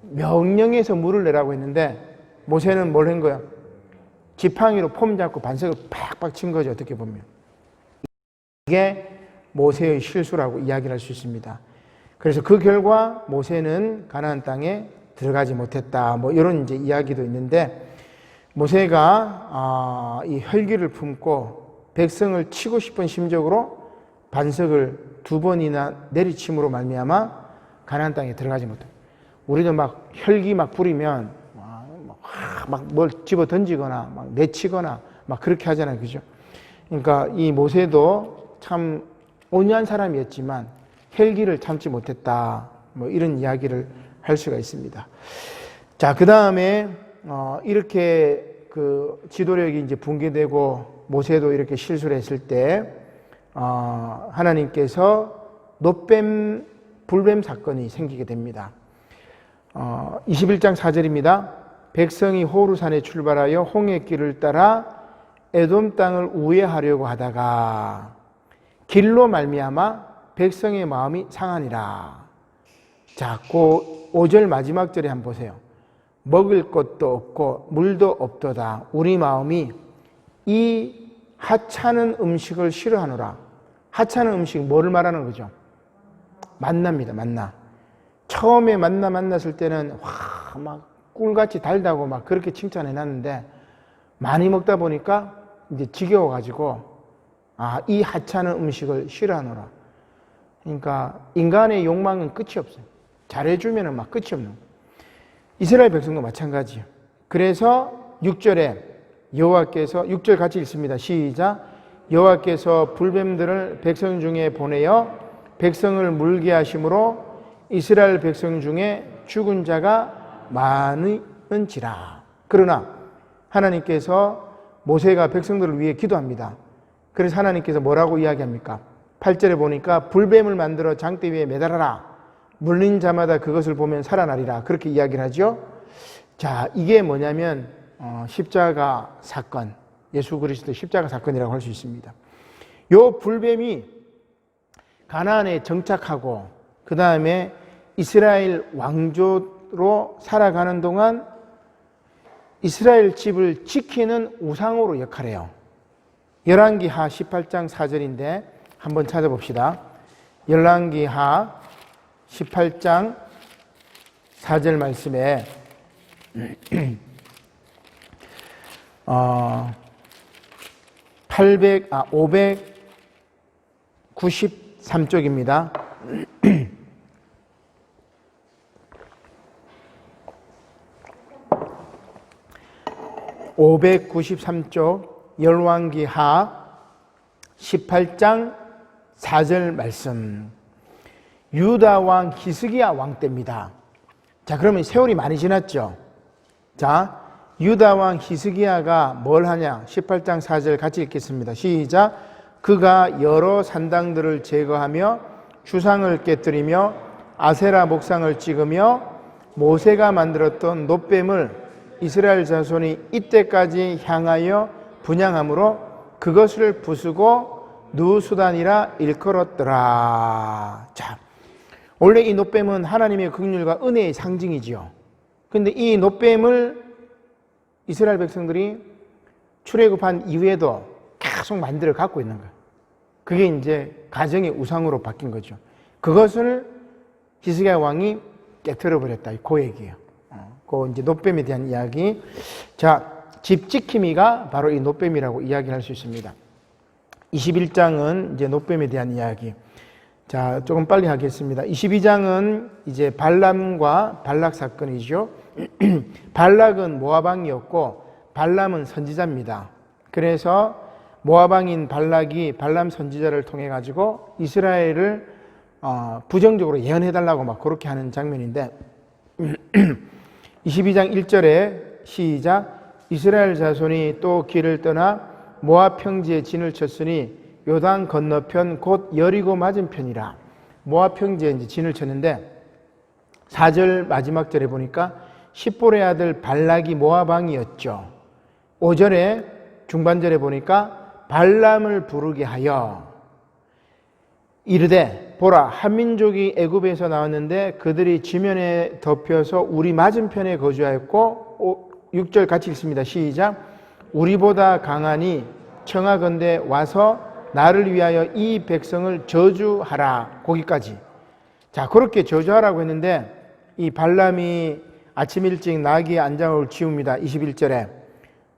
명령해서 물을 내라고 했는데 모세는 뭘 한 거야? 지팡이로 폼 잡고 반석을 팍팍 친 거죠. 어떻게 보면 이게 모세의 실수라고 이야기를 할 수 있습니다. 그래서 그 결과 모세는 가나안 땅에 들어가지 못했다. 뭐 이런 이제 이야기도 있는데 모세가 이 혈기를 품고 백성을 치고 싶은 심적으로 반석을 2번이나 내리침으로 말미암아 가나안 땅에 들어가지 못해. 우리도 막 혈기 막 부리면 막 뭘 집어 던지거나 막 내치거나 막 그렇게 하잖아요, 그죠? 그러니까 이 모세도 참 온유한 사람이었지만 혈기를 참지 못했다. 뭐 이런 이야기를 할 수가 있습니다. 자, 그 다음에 이렇게 그 지도력이 이제 붕괴되고 모세도 이렇게 실수를 했을 때 하나님께서 노뱀 불뱀 사건이 생기게 됩니다. 21장 4절입니다. 백성이 호르산에 출발하여 홍해길을 따라 에돔 땅을 우회하려고 하다가 길로 말미암아 백성의 마음이 상하니라. 자, 그 5절 마지막 절에 한번 보세요. 먹을 것도 없고 물도 없도다. 우리 마음이 이 하찮은 음식을 싫어하노라. 하찮은 음식 뭐를 말하는 거죠? 만나입니다. 만나. 처음에 만났을 때는 막 꿀같이 달다고 막 그렇게 칭찬해 놨는데 많이 먹다 보니까 이제 지겨워가지고 이 하찮은 음식을 싫어하노라. 그러니까 인간의 욕망은 끝이 없어요. 잘해주면 막 끝이 없는 거예요. 이스라엘 백성도 마찬가지예요. 그래서 6절에 여호와께서 6절 같이 읽습니다. 시작. 여호와께서 불뱀들을 백성 중에 보내어 백성을 물게 하심으로 이스라엘 백성 중에 죽은 자가 많은지라. 그러나 하나님께서 모세가 백성들을 위해 기도합니다. 그래서 하나님께서 뭐라고 이야기합니까? 8절에 보니까 불뱀을 만들어 장대 위에 매달아라. 물린 자마다 그것을 보면 살아나리라. 그렇게 이야기를 하죠. 자, 이게 뭐냐면 십자가 사건, 예수 그리스도 십자가 사건이라고 할 수 있습니다. 요 불뱀이 가나안에 정착하고 그 다음에 이스라엘 왕조로 살아가는 동안 이스라엘 집을 지키는 우상으로 역할해요. 열왕기하 18장 4절인데 한번 찾아봅시다. 열왕기하 18장 4절 말씀에 593쪽입니다. 593쪽 열왕기하 18장 4절 말씀. 유다 왕 히스기야 왕 때입니다. 자, 그러면 세월이 많이 지났죠. 자, 유다 왕 히스기야가 뭘 하냐? 18장 4절 같이 읽겠습니다. 시작. 그가 여러 산당들을 제거하며 주상을 깨뜨리며 아세라 목상을 찍으며 모세가 만들었던 놋뱀을 이스라엘 자손이 이때까지 향하여 분향함으로 그것을 부수고 누수단이라 일컬었더라. 자, 원래 이 놋뱀은 하나님의 긍휼과 은혜의 상징이지요. 근데 이 놋뱀을 이스라엘 백성들이 출애굽한 이후에도 계속 만들어 갖고 있는 거예요. 그게 이제 가정의 우상으로 바뀐 거죠. 그것을 히스기야 왕이 깨트려 버렸다. 그 얘기예요. 그 이제 놋뱀에 대한 이야기. 자, 집 지킴이가 바로 이 놋뱀이라고 이야기를 할 수 있습니다. 21장은 이제 놋뱀에 대한 이야기. 자, 조금 빨리 하겠습니다. 22장은 이제 발람과 발락 사건이죠. 발락은 모압왕이었고 발람은 선지자입니다. 그래서 모압왕인 발락이 발람 선지자를 통해 가지고 이스라엘을 부정적으로 예언해달라고 막 그렇게 하는 장면인데 22장 1절에 시작. 이스라엘 자손이 또 길을 떠나 모압 평지에 진을 쳤으니 요단 건너편 곧 여리고 맞은편이라. 모압 평지에 이제 진을 쳤는데 4절 마지막 절에 보니까 십볼의 아들 발락이 모압 왕이었죠. 5절에 중반절에 보니까 발람을 부르게 하여 이르되 보라 한 민족이 애굽에서 나왔는데 그들이 지면에 덮여서 우리 맞은편에 거주하였고 6절 같이 읽습니다. 시작. 우리보다 강하니 청하건대 와서 나를 위하여 이 백성을 저주하라. 거기까지. 자, 그렇게 저주하라고 했는데 이 발람이 아침 일찍 나귀의 안장을 치웁니다. 21절에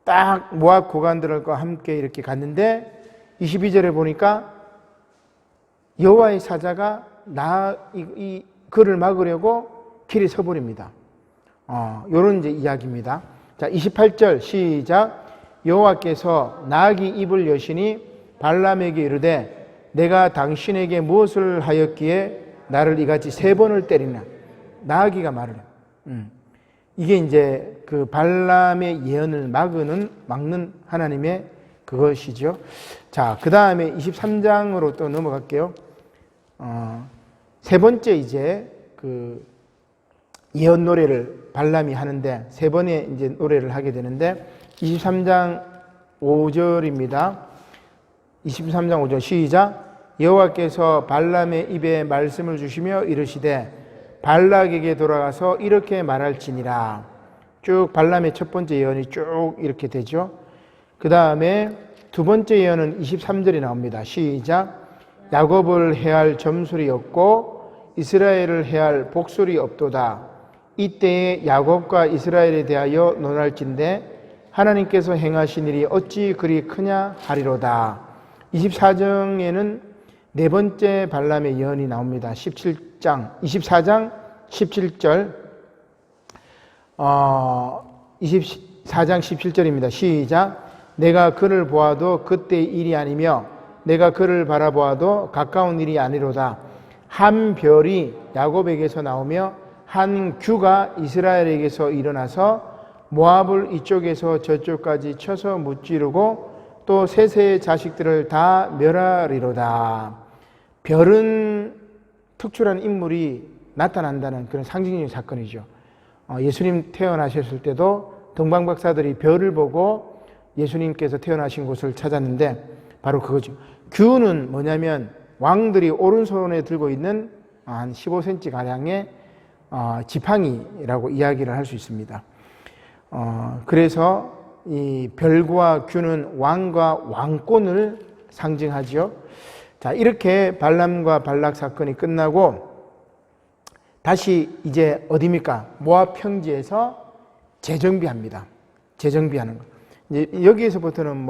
딱 모압 고관들과 함께 이렇게 갔는데 22절에 보니까 여호와의 사자가 이 그를 막으려고 길에 서버립니다. 요런 이제 이야기입니다. 자, 28절 시작. 여호와께서 나귀 입을 여시니 발람에게 이르되 내가 당신에게 무엇을 하였기에 나를 이같이 3번을 때리나. 나귀가 말을 해요. 이게 이제 그 발람의 예언을 막는 하나님의 그것이죠. 자, 그 다음에 23장으로 또 넘어갈게요. 세 번째 이제 그 예언 노래를 발람이 하는데 세 번의 이제 노래를 하게 되는데 23장 5절입니다. 23장 5절 시작. 여호와께서 발람의 입에 말씀을 주시며 이르시되 발락에게 돌아가서 이렇게 말할지니라. 쭉 발람의 첫 번째 예언이 쭉 이렇게 되죠. 그 다음에 두 번째 예언은 23절이 나옵니다. 시작. 야곱을 해할 점술이 없고 이스라엘을 해할 복술이 없도다. 이때에 야곱과 이스라엘에 대하여 논할진대 하나님께서 행하신 일이 어찌 그리 크냐 하리로다. 24장에는 네 번째 발람의 예언이 나옵니다. 24장 17절 24장 17절입니다. 시작. 내가 그를 보아도 그때의 일이 아니며 내가 그를 바라보아도 가까운 일이 아니로다. 한 별이 야곱에게서 나오며 한 규가 이스라엘에게서 일어나서 모압을 이쪽에서 저쪽까지 쳐서 무찌르고 또 세세의 자식들을 다 멸하리로다. 별은 특출한 인물이 나타난다는 그런 상징적인 사건이죠. 예수님 태어나셨을 때도 동방박사들이 별을 보고 예수님께서 태어나신 곳을 찾았는데 바로 그거죠. 규는 뭐냐면 왕들이 오른손에 들고 있는 한 15cm 가량의 지팡이라고 이야기를 할 수 있습니다. 그래서 이 별과 규는 왕과 왕권을 상징하죠. 자, 이렇게 발람과 발락 사건이 끝나고 다시 이제 어디입니까? 모압 평지에서 재정비합니다. 재정비하는 거. 이제 여기에서부터는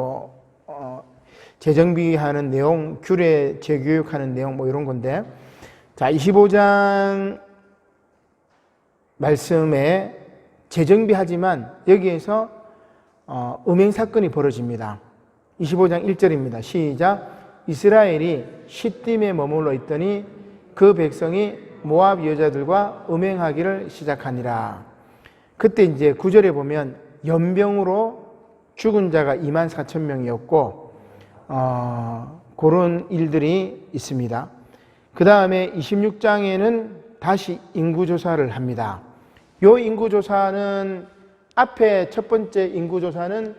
재정비하는 내용, 규례 재교육하는 내용 이런 건데, 자, 25장 말씀에 재정비하지만 여기에서 음행 사건이 벌어집니다. 25장 1절입니다. 시작. 이스라엘이 시딤에 머물러 있더니 그 백성이 모압 여자들과 음행하기를 시작하니라. 그때 이제 9절에 보면 연병으로 죽은 자가 24,000명이었고 그런 일들이 있습니다. 그 다음에 26장에는 다시 인구조사를 합니다. 이 인구조사는 앞에 첫 번째 인구조사는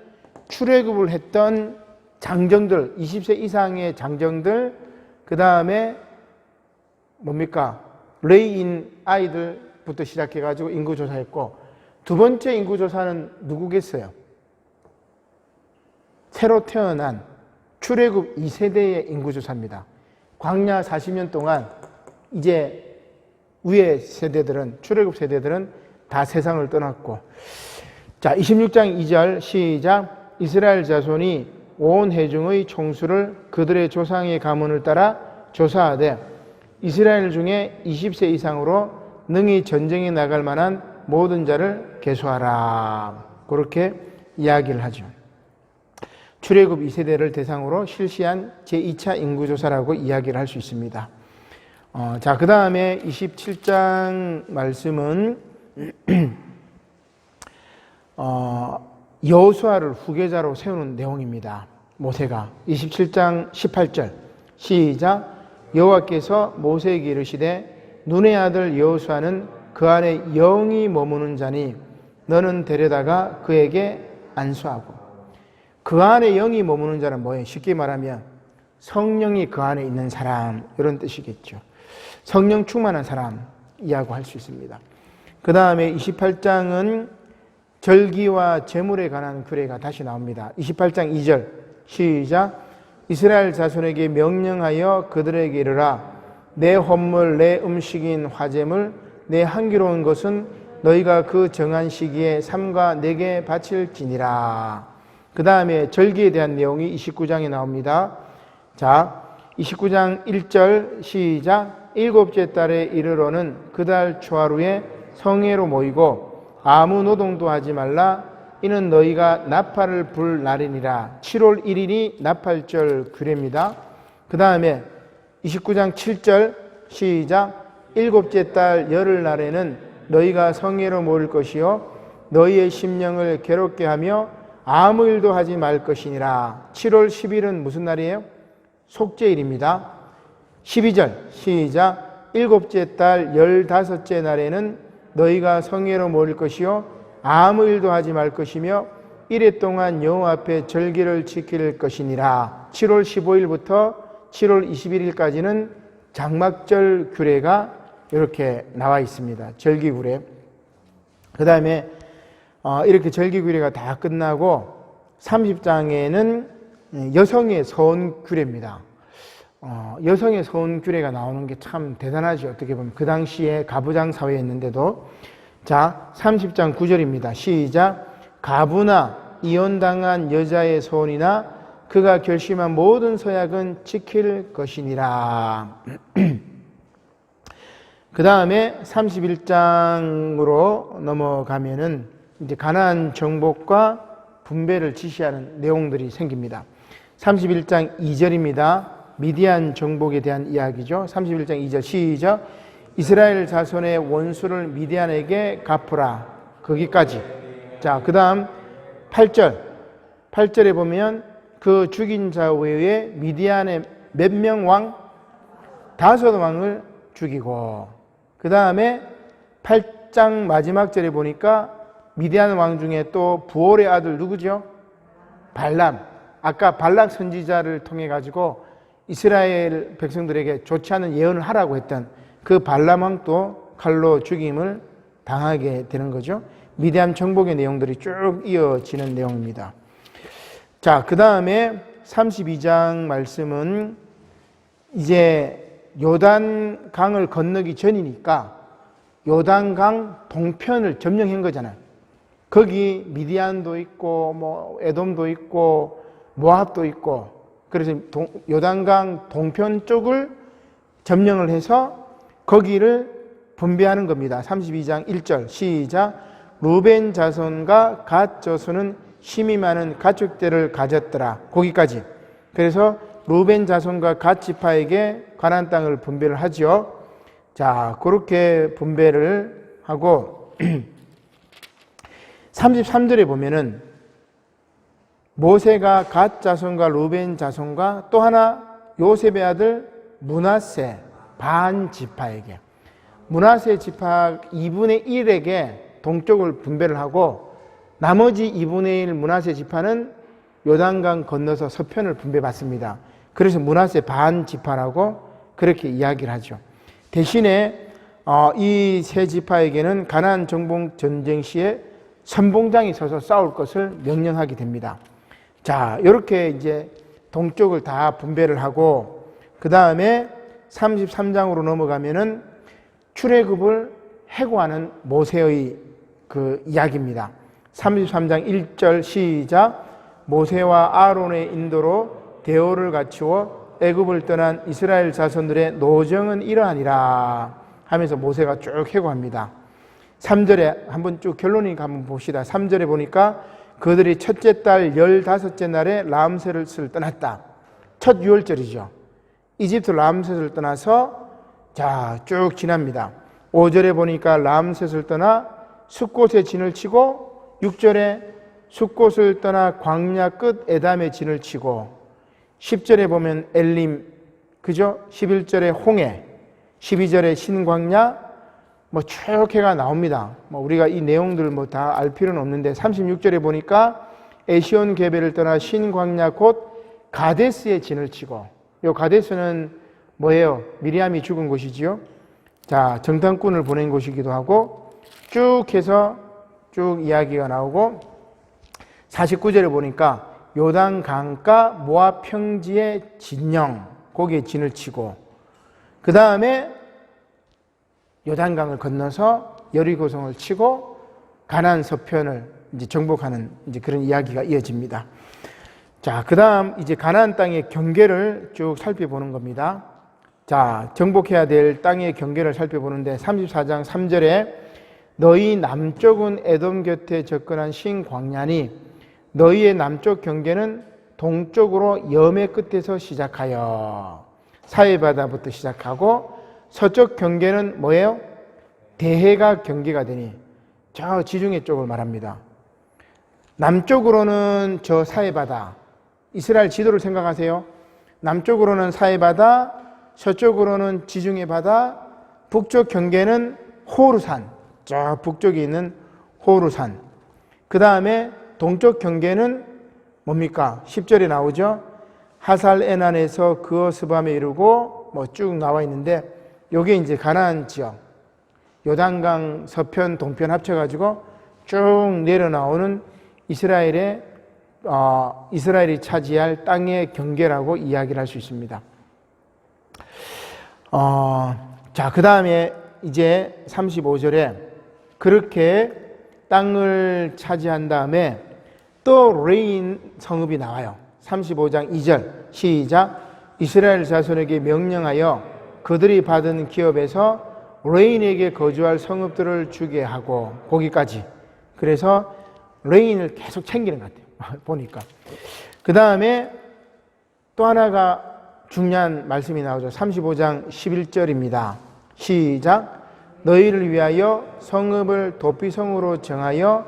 출애굽을 했던 장정들, 20세 이상의 장정들, 그 다음에 뭡니까? 레이인 아이들부터 시작해가지고 인구조사했고, 두 번째 인구조사는 누구겠어요? 새로 태어난 출애굽 2세대의 인구조사입니다. 광야 40년 동안 이제 위의 세대들은, 출애굽 세대들은 다 세상을 떠났고, 자, 26장 2절 시작. 이스라엘 자손이 온 회중의 총수를 그들의 조상의 가문을 따라 조사하되 이스라엘 중에 20세 이상으로 능히 전쟁에 나갈 만한 모든 자를 계수하라. 그렇게 이야기를 하죠. 출애굽 2세대를 대상으로 실시한 제2차 인구조사라고 이야기를 할 수 있습니다. 자, 그 다음에 27장 말씀은 여호수아를 후계자로 세우는 내용입니다. 모세가 27장 18절 시작. 여호와께서 모세에게 이르시되 눈의 아들 여호수아는 그 안에 영이 머무는 자니 너는 데려다가 그에게 안수하고. 그 안에 영이 머무는 자는 뭐예요? 쉽게 말하면 성령이 그 안에 있는 사람, 이런 뜻이겠죠. 성령 충만한 사람이라고 할 수 있습니다. 그 다음에 28장은 절기와 제물에 관한 규례가 다시 나옵니다. 28장 2절 시작. 이스라엘 자손에게 명령하여 그들에게 이르라. 내 헌물 내 음식인 화제물 내 향기로운 것은 너희가 그 정한 시기에 삼가 내게 바칠지니라. 그 다음에 절기에 대한 내용이 29장에 나옵니다. 자, 29장 1절 시작. 일곱째 달에 이르러는 그 달 초하루에 성회로 모이고 아무 노동도 하지 말라. 이는 너희가 나팔을 불 날이니라. 7월 1일이 나팔절 규례입니다. 그 다음에 29장 7절 시작. 일곱째 달 열흘날에는 너희가 성회로 모일 것이요 너희의 심령을 괴롭게 하며 아무 일도 하지 말 것이니라. 7월 10일은 무슨 날이에요? 속죄일입니다. 12절 시작. 일곱째 달 15째 날에는 너희가 성회로 모일 것이요 아무 일도 하지 말 것이며 이래 동안 여호와 앞에 절기를 지킬 것이니라. 7월 15일부터 7월 21일까지는 장막절 규례가 이렇게 나와 있습니다. 절기 규례. 그 다음에 이렇게 절기 규례가 다 끝나고 30장에는 여성의 서원 규례입니다. 여성의 서원 규례가 나오는 게 참 대단하죠. 어떻게 보면 그 당시에 가부장 사회였는데도. 자, 30장 9절입니다. 시작. 가부나 이혼당한 여자의 서원이나 그가 결심한 모든 서약은 지킬 것이니라. 그 다음에 31장으로 넘어가면은 이제 가나안 정복과 분배를 지시하는 내용들이 생깁니다. 31장 2절입니다. 미디안 정복에 대한 이야기죠. 31장 2절 시작. 이스라엘 자손의 원수를 미디안에게 갚으라. 거기까지. 자, 그 다음 8절. 8절에 보면 그 죽인 자 외에 미디안의 몇 명 왕? 5왕을 죽이고, 그 다음에 8장 마지막 절에 보니까 미디안 왕 중에 또 부올의 아들 누구죠? 발람. 아까 발락 선지자를 통해 가지고 이스라엘 백성들에게 좋지 않은 예언을 하라고 했던 그 발람 왕도 칼로 죽임을 당하게 되는 거죠. 미디안 정복의 내용들이 쭉 이어지는 내용입니다. 자, 그 다음에 32장 말씀은 이제 요단강을 건너기 전이니까 요단강 동편을 점령한 거잖아요. 거기 미디안도 있고 뭐 에돔도 있고 모압도 있고, 그래서 요단강 동편 쪽을 점령을 해서 거기를 분배하는 겁니다. 32장 1절 시작. 루벤 자손과 갓 자손은 힘이 많은 가축들을 가졌더라. 거기까지. 그래서 루벤 자손과 갓 지파에게 가나안 땅을 분배를 하죠. 자, 그렇게 분배를 하고 33절에 보면은 모세가 갓 자손과 루벤 자손과 또 하나 요셉의 아들 므낫세 반 지파에게, 므낫세 지파 2분의 1에게 동쪽을 분배를 하고 나머지 2분의 1 므낫세 지파는 요단강 건너서 서편을 분배받습니다. 그래서 므낫세 반 지파라고 그렇게 이야기를 하죠. 대신에 이 세 지파에게는 가나안 정복 전쟁 시에 선봉장이 서서 싸울 것을 명령하게 됩니다. 자, 이렇게 이제 동쪽을 다 분배를 하고, 그 다음에 33장으로 넘어가면은 출애굽을 해고하는 모세의 그 이야기입니다. 33장 1절 시작. 모세와 아론의 인도로 대오를 갖추어 애굽을 떠난 이스라엘 자손들의 노정은 이러하니라 하면서 모세가 쭉 해고합니다. 3절에 한번 쭉 결론이 한번 봅시다. 3절에 보니까 그들이 첫째 달 15째 날에 람셋을 떠났다. 첫 유월절이죠. 이집트 람셋을 떠나서 자, 쭉 지납니다. 5절에 보니까 람셋을 떠나 숫곳에 진을 치고 6절에 숫곳을 떠나 광야 끝 에담에 진을 치고 10절에 보면 엘림, 그죠? 11절에 홍해, 12절에 신광야, 쭉 해가 나옵니다. 우리가 이 내용들 다 알 필요는 없는데 36절에 보니까 에시온 게베를 떠나 신광야 곧 가데스에 진을 치고, 요 가데스는 뭐예요? 미리암이 죽은 곳이지요. 자, 정탐꾼을 보낸 곳이기도 하고 쭉 해서 쭉 이야기가 나오고 49절에 보니까 요단 강가 모압 평지의 진영, 거기에 진을 치고 그 다음에 요단강을 건너서 여리고성을 치고 가나안 서편을 이제 정복하는 이제 그런 이야기가 이어집니다. 자, 그 다음 이제 가나안 땅의 경계를 쭉 살펴보는 겁니다. 자, 정복해야 될 땅의 경계를 살펴보는데 34장 3절에 너희 남쪽은 에돔 곁에 접근한 신광야니 너희의 남쪽 경계는 동쪽으로 염해 끝에서 시작하여 사해바다부터 시작하고 서쪽 경계는 뭐예요? 대해가 경계가 되니 저 지중해 쪽을 말합니다. 남쪽으로는 저 사해바다, 이스라엘 지도를 생각하세요. 남쪽으로는 사해바다, 서쪽으로는 지중해 바다, 북쪽 경계는 호르산, 저 북쪽에 있는 호르산. 그 다음에 동쪽 경계는 뭡니까? 10절에 나오죠. 하살 에난에서 그어스밤에 이르고 쭉 나와 있는데 요게 이제 가나안 지역, 요단강 서편 동편 합쳐가지고 쭉 내려나오는 이스라엘이 차지할 땅의 경계라고 이야기를 할 수 있습니다. 자, 그 다음에 이제 35절에 그렇게 땅을 차지한 다음에 또 레인 성읍이 나와요. 35장 2절 시작. 이스라엘 자손에게 명령하여 그들이 받은 기업에서 레인에게 거주할 성읍들을 주게 하고, 거기까지. 그래서 레인을 계속 챙기는 것 같아요. 보니까. 그 다음에 또 하나가 중요한 말씀이 나오죠. 35장 11절입니다. 시작. 너희를 위하여 성읍을 도피성으로 정하여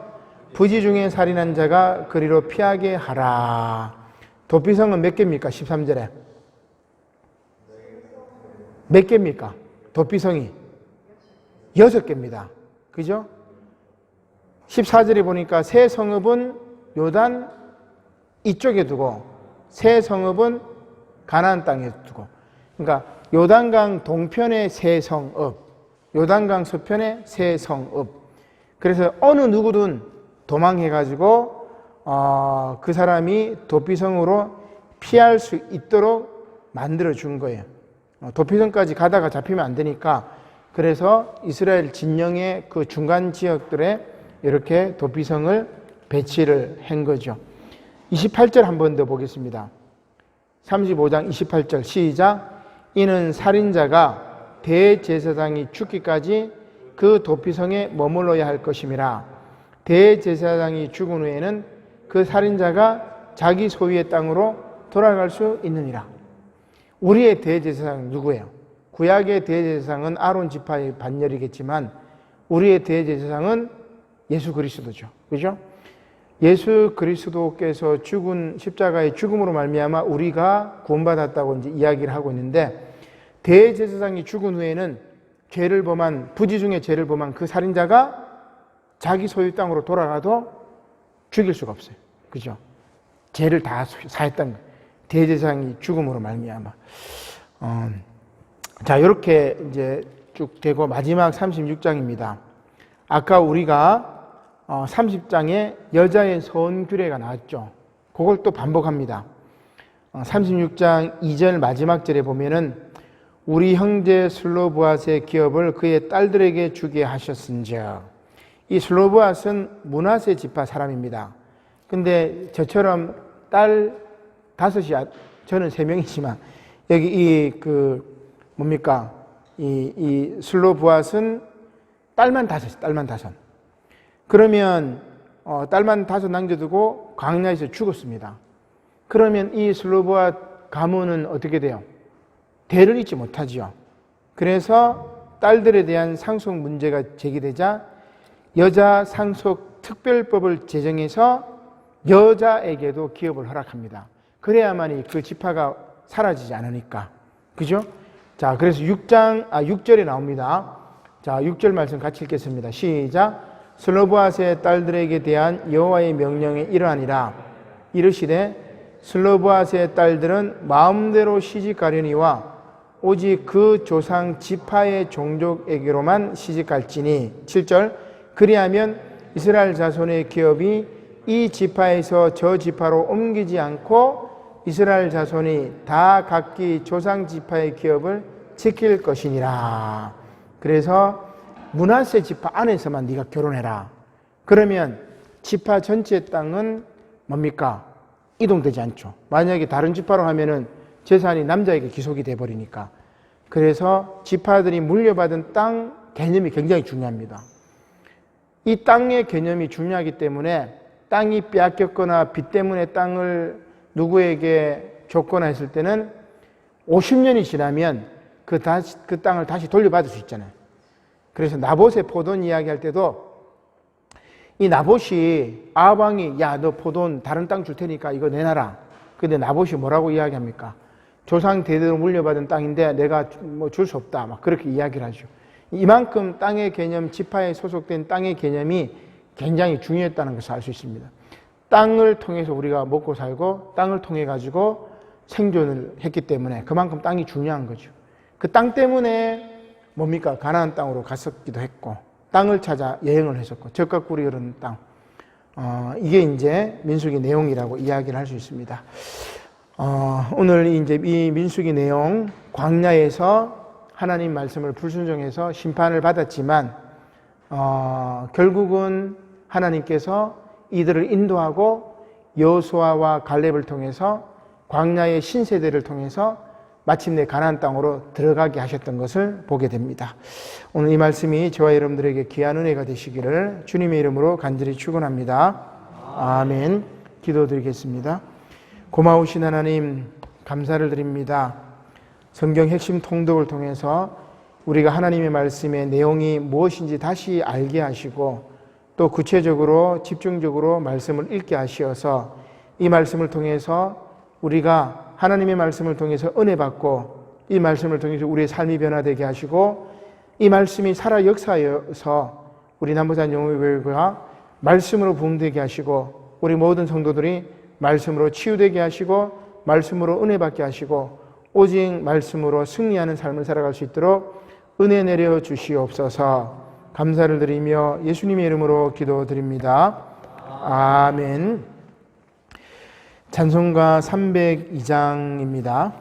부지 중에 살인한 자가 그리로 피하게 하라. 도피성은 몇 개입니까? 13절에. 몇 개입니까? 도피성이 6개입니다. 그죠? 14절에 보니까 새 성읍은 요단 이쪽에 두고 새 성읍은 가나안 땅에 두고, 그러니까 요단강 동편의 새 성읍, 요단강 서편의 새 성읍. 그래서 어느 누구든 도망해가지고 그 사람이 도피성으로 피할 수 있도록 만들어 준 거예요. 도피성까지 가다가 잡히면 안 되니까, 그래서 이스라엘 진영의 그 중간 지역들에 이렇게 도피성을 배치를 한 거죠. 28절 한 번 더 보겠습니다. 35장 28절 시작. 이는 살인자가 대제사장이 죽기까지 그 도피성에 머물러야 할 것임이라. 대제사장이 죽은 후에는 그 살인자가 자기 소유의 땅으로 돌아갈 수 있느니라. 우리의 대제사장은 누구예요? 구약의 대제사장은 아론 지파의 반열이겠지만 우리의 대제사장은 예수 그리스도죠. 그죠? 예수 그리스도께서 죽은 십자가의 죽음으로 말미암아 우리가 구원받았다고 이제 이야기를 하고 있는데, 대제사장이 죽은 후에는 죄를 범한, 부지 중에 죄를 범한 그 살인자가 자기 소유 땅으로 돌아가도 죽일 수가 없어요. 그죠? 죄를 다 사했던 거예요. 대제사장이 죽음으로 말미암아. 자, 이렇게 이제 쭉 되고 마지막 36장입니다. 아까 우리가 30장에 여자의 선규례가 나왔죠. 그걸 또 반복합니다. 36장 2절 마지막 절에 보면은 우리 형제 슬로브앗의 기업을 그의 딸들에게 주게 하셨은즉. 이 슬로브앗은 므낫세 지파 사람입니다. 근데 저처럼 딸 5이, 저는 3명이지만 여기 이 슬로브앗은 딸만 5. 그러면 딸만 5 남겨두고 광야에서 죽었습니다. 그러면 이 슬로브앗 가문은 어떻게 돼요? 대를 잇지 못하지요. 그래서 딸들에 대한 상속 문제가 제기되자 여자 상속 특별법을 제정해서 여자에게도 기업을 허락합니다. 그래야만이 그 지파가 사라지지 않으니까. 그죠? 자, 그래서 6절에 나옵니다. 자, 6절 말씀 같이 읽겠습니다. 시작. 슬로브앗의 딸들에게 대한 여호와의 명령에 이러하니라. 이르시되 슬로브앗의 딸들은 마음대로 시집가려니와 오직 그 조상 지파의 종족에게로만 시집갈지니. 7절. 그리하면 이스라엘 자손의 기업이 이 지파에서 저 지파로 옮기지 않고 이스라엘 자손이 다 각기 조상 지파의 기업을 지킬 것이니라. 그래서 므낫세 지파 안에서만 네가 결혼해라. 그러면 지파 전체 땅은 뭡니까? 이동되지 않죠. 만약에 다른 지파로 하면은 재산이 남자에게 기속이 돼버리니까. 그래서 지파들이 물려받은 땅 개념이 굉장히 중요합니다. 이 땅의 개념이 중요하기 때문에 땅이 빼앗겼거나 빚 때문에 땅을 누구에게 줬거나 했을 때는 50년이 지나면 그 땅을 다시 돌려받을 수 있잖아요. 그래서 나봇의 포돈 이야기할 때도 이 나봇이 아합왕이 야, 너 포돈 다른 땅 줄 테니까 이거 내놔라. 근데 나봇이 뭐라고 이야기합니까? 조상 대대로 물려받은 땅인데 내가 뭐 줄 수 없다. 막 그렇게 이야기를 하죠. 이만큼 땅의 개념, 지파에 소속된 땅의 개념이 굉장히 중요했다는 것을 알 수 있습니다. 땅을 통해서 우리가 먹고 살고 땅을 통해 가지고 생존을 했기 때문에 그만큼 땅이 중요한 거죠. 그 땅 때문에 뭡니까? 가나안 땅으로 갔었기도 했고 땅을 찾아 여행을 했었고 젖과 꿀이 흐르는 땅. 이게 이제 민수기 내용이라고 이야기를 할 수 있습니다. 오늘 이제 이 민수기 내용 광야에서 하나님 말씀을 불순종해서 심판을 받았지만 결국은 하나님께서 이들을 인도하고 여호수아와 갈렙을 통해서 광야의 신세대를 통해서 마침내 가나안 땅으로 들어가게 하셨던 것을 보게 됩니다. 오늘 이 말씀이 저와 여러분들에게 귀한 은혜가 되시기를 주님의 이름으로 간절히 축원합니다. 아멘. 기도드리겠습니다. 고마우신 하나님 감사를 드립니다. 성경 핵심 통독을 통해서 우리가 하나님의 말씀의 내용이 무엇인지 다시 알게 하시고 또 구체적으로 집중적으로 말씀을 읽게 하시어서 이 말씀을 통해서 우리가 하나님의 말씀을 통해서 은혜 받고 이 말씀을 통해서 우리의 삶이 변화되게 하시고 이 말씀이 살아 역사여서 우리 남부산 영어교회가 말씀으로 부흥되게 하시고 우리 모든 성도들이 말씀으로 치유되게 하시고 말씀으로 은혜 받게 하시고 오직 말씀으로 승리하는 삶을 살아갈 수 있도록 은혜 내려 주시옵소서. 감사를 드리며 예수님의 이름으로 기도드립니다. 아멘. 찬송가 302장입니다.